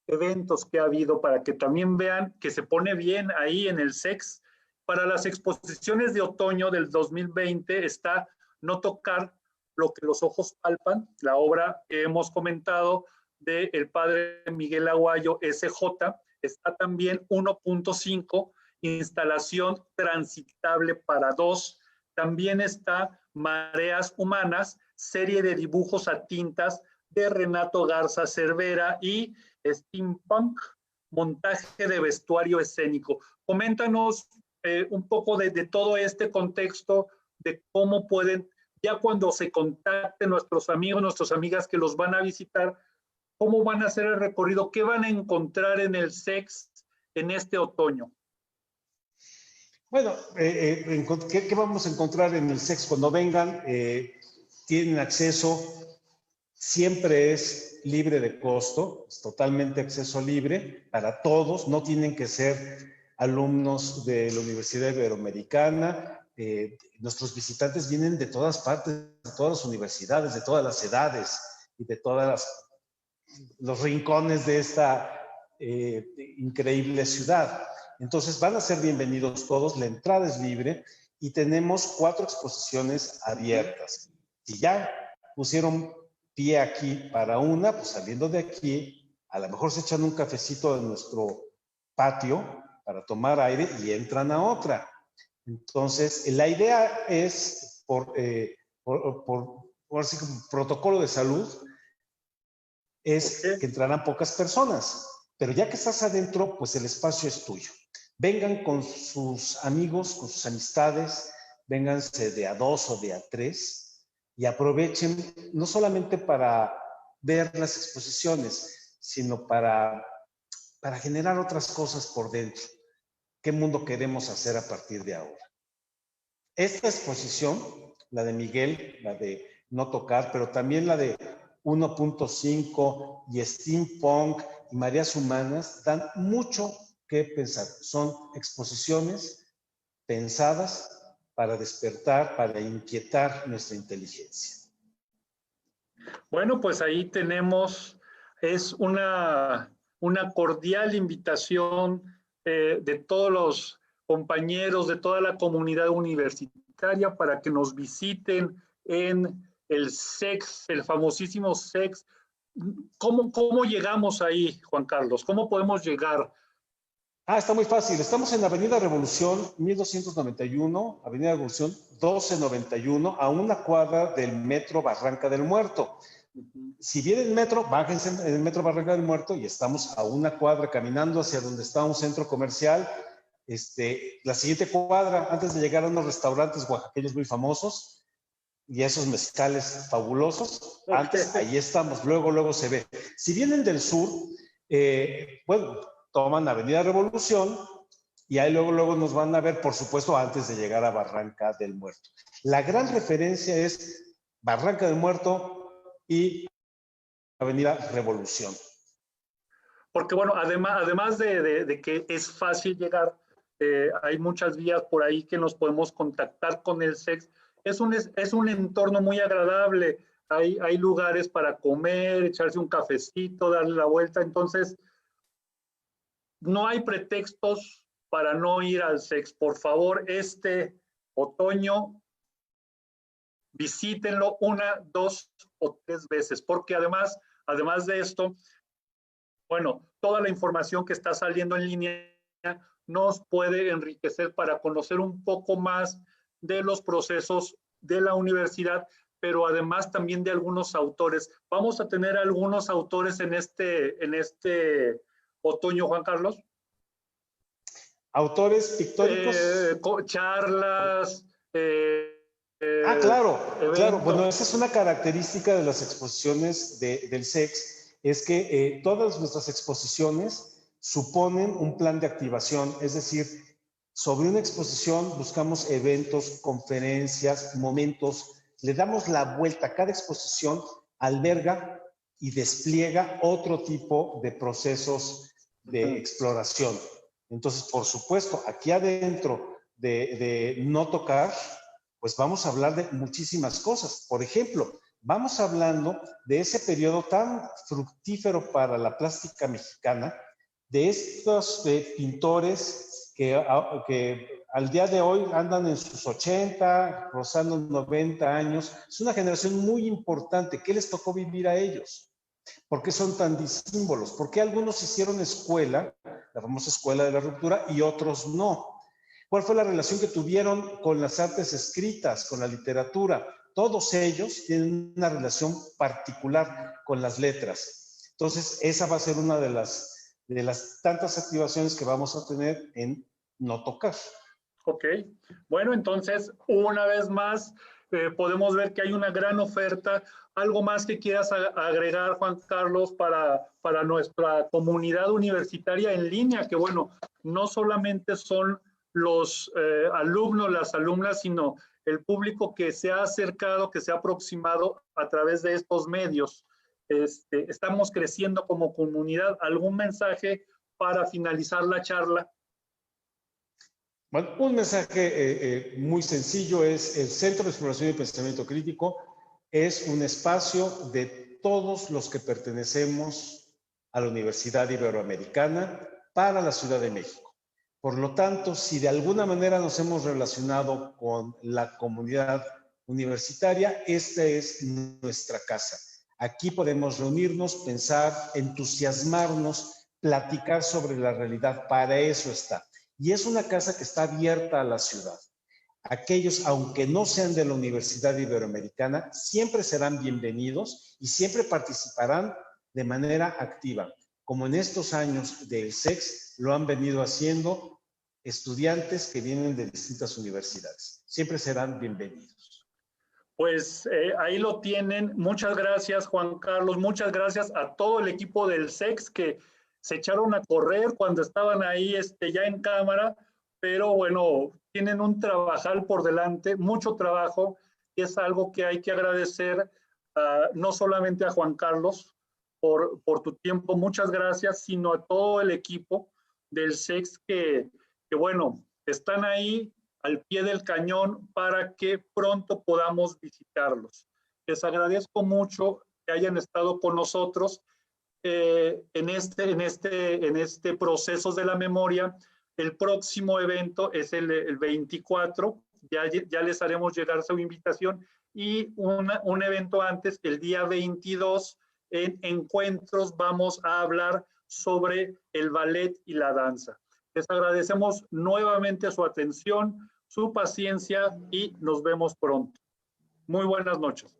eventos que ha habido para que también vean que se pone bien ahí en el SEX. Para las exposiciones de otoño del 2020 está No tocar lo que los ojos palpan, la obra que hemos comentado del padre Miguel Aguayo, SJ. Está también 1.5, instalación transitable para 2. También está Mareas Humanas, serie de dibujos a tintas de Renato Garza Cervera, y Steampunk, montaje de vestuario escénico. Coméntanos un poco de todo este contexto, de cómo pueden, ya cuando se contacten nuestros amigos, nuestras amigas que los van a visitar, cómo van a hacer el recorrido, qué van a encontrar en el SEX en este otoño. Bueno, ¿qué vamos a encontrar en el SEX cuando vengan? Tienen acceso, siempre es libre de costo, es totalmente acceso libre para todos, no tienen que ser alumnos de la Universidad Iberoamericana. Nuestros visitantes vienen de todas partes, de todas las universidades, de todas las edades y de todos los rincones de esta increíble ciudad. Entonces van a ser bienvenidos todos, la entrada es libre y tenemos 4 exposiciones abiertas. Si ya pusieron pie aquí para una, pues saliendo de aquí, a lo mejor se echan un cafecito en nuestro patio para tomar aire y entran a otra. Entonces, la idea es, por así como protocolo de salud, es que entrarán pocas personas, pero ya que estás adentro, pues el espacio es tuyo. Vengan con sus amigos, con sus amistades, vénganse de a 2 o de a 3 y aprovechen no solamente para ver las exposiciones, sino para generar otras cosas por dentro. ¿Qué mundo queremos hacer a partir de ahora? Esta exposición, la de Miguel, la de No Tocar, pero también la de 1.5 y Steampunk y Mareas Humanas, dan mucho que pensar. Son exposiciones pensadas para despertar, para inquietar nuestra inteligencia. Bueno, pues ahí tenemos, es una cordial invitación de todos los compañeros, de toda la comunidad universitaria para que nos visiten en el SEX, el famosísimo SEX. ¿Cómo llegamos ahí, Juan Carlos? ¿Cómo podemos llegar? Está muy fácil. Estamos en Avenida Revolución 1291, Avenida Revolución 1291, a una cuadra del Metro Barranca del Muerto. Si vienen en metro, bájense en el Metro Barranca del Muerto y estamos a una cuadra caminando hacia donde está un centro comercial. La siguiente cuadra, antes de llegar a unos restaurantes oaxaqueños muy famosos y esos mezcales fabulosos, antes ahí estamos, luego se ve. Si vienen del sur, toman Avenida Revolución y ahí luego nos van a ver, por supuesto, antes de llegar a Barranca del Muerto. La gran referencia es Barranca del Muerto y Avenida Revolución. Porque bueno, además de que es fácil llegar, hay muchas vías por ahí que nos podemos contactar con el SEX. Es un entorno muy agradable, hay lugares para comer, echarse un cafecito, darle la vuelta, entonces no hay pretextos para no ir al SEX. Por favor, este otoño visítenlo 1, 2 o 3 veces, porque además de esto, bueno, toda la información que está saliendo en línea nos puede enriquecer para conocer un poco más de los procesos de la universidad, pero además también de algunos autores. Vamos a tener algunos autores en este otoño, Juan Carlos. Autores pictóricos. Charlas. Claro. Bueno, esa es una característica de las exposiciones del SEX, es que todas nuestras exposiciones suponen un plan de activación, es decir, sobre una exposición buscamos eventos, conferencias, momentos, le damos la vuelta. Cada exposición alberga y despliega otro tipo de procesos de exploración. Entonces, por supuesto, aquí adentro de No Tocar, pues vamos a hablar de muchísimas cosas. Por ejemplo, vamos hablando de ese periodo tan fructífero para la plástica mexicana, de estos pintores que al día de hoy andan en sus 80, rozando 90 años. Es una generación muy importante. ¿Qué les tocó vivir a ellos? ¿Por qué son tan disímbolos? ¿Por qué algunos hicieron escuela, la famosa escuela de la ruptura, y otros no? ¿Cuál fue la relación que tuvieron con las artes escritas, con la literatura? Todos ellos tienen una relación particular con las letras. Entonces, esa va a ser una de las tantas activaciones que vamos a tener en No Tocar. Ok. Bueno, entonces, una vez más, podemos ver que hay una gran oferta. ¿Algo más que quieras agregar, Juan Carlos, para nuestra comunidad universitaria en línea? Que bueno, no solamente son los alumnos, las alumnas, sino el público que se ha acercado, que se ha aproximado a través de estos medios. Estamos creciendo como comunidad. ¿Algún mensaje para finalizar la charla? Bueno, un mensaje muy sencillo es: el Centro de Exploración y Pensamiento Crítico es un espacio de todos los que pertenecemos a la Universidad Iberoamericana para la Ciudad de México. Por lo tanto, si de alguna manera nos hemos relacionado con la comunidad universitaria, esta es nuestra casa. Aquí podemos reunirnos, pensar, entusiasmarnos, platicar sobre la realidad. Para eso está. Y es una casa que está abierta a la ciudad. Aquellos, aunque no sean de la Universidad Iberoamericana, siempre serán bienvenidos y siempre participarán de manera activa, como en estos años del SEX lo han venido haciendo estudiantes que vienen de distintas universidades. Siempre serán bienvenidos. Pues ahí lo tienen. Muchas gracias, Juan Carlos. Muchas gracias a todo el equipo del SEX que se echaron a correr cuando estaban ahí ya en cámara, pero bueno, tienen un trabajal por delante, mucho trabajo, y es algo que hay que agradecer no solamente a Juan Carlos por tu tiempo, muchas gracias, sino a todo el equipo del SEX que bueno, están ahí al pie del cañón para que pronto podamos visitarlos. Les agradezco mucho que hayan estado con nosotros en este proceso de la memoria. El próximo evento es el 24, ya les haremos llegar su invitación, y un evento antes, el día 22, en Encuentros, vamos a hablar sobre el ballet y la danza. Les agradecemos nuevamente su atención, su paciencia y nos vemos pronto. Muy buenas noches.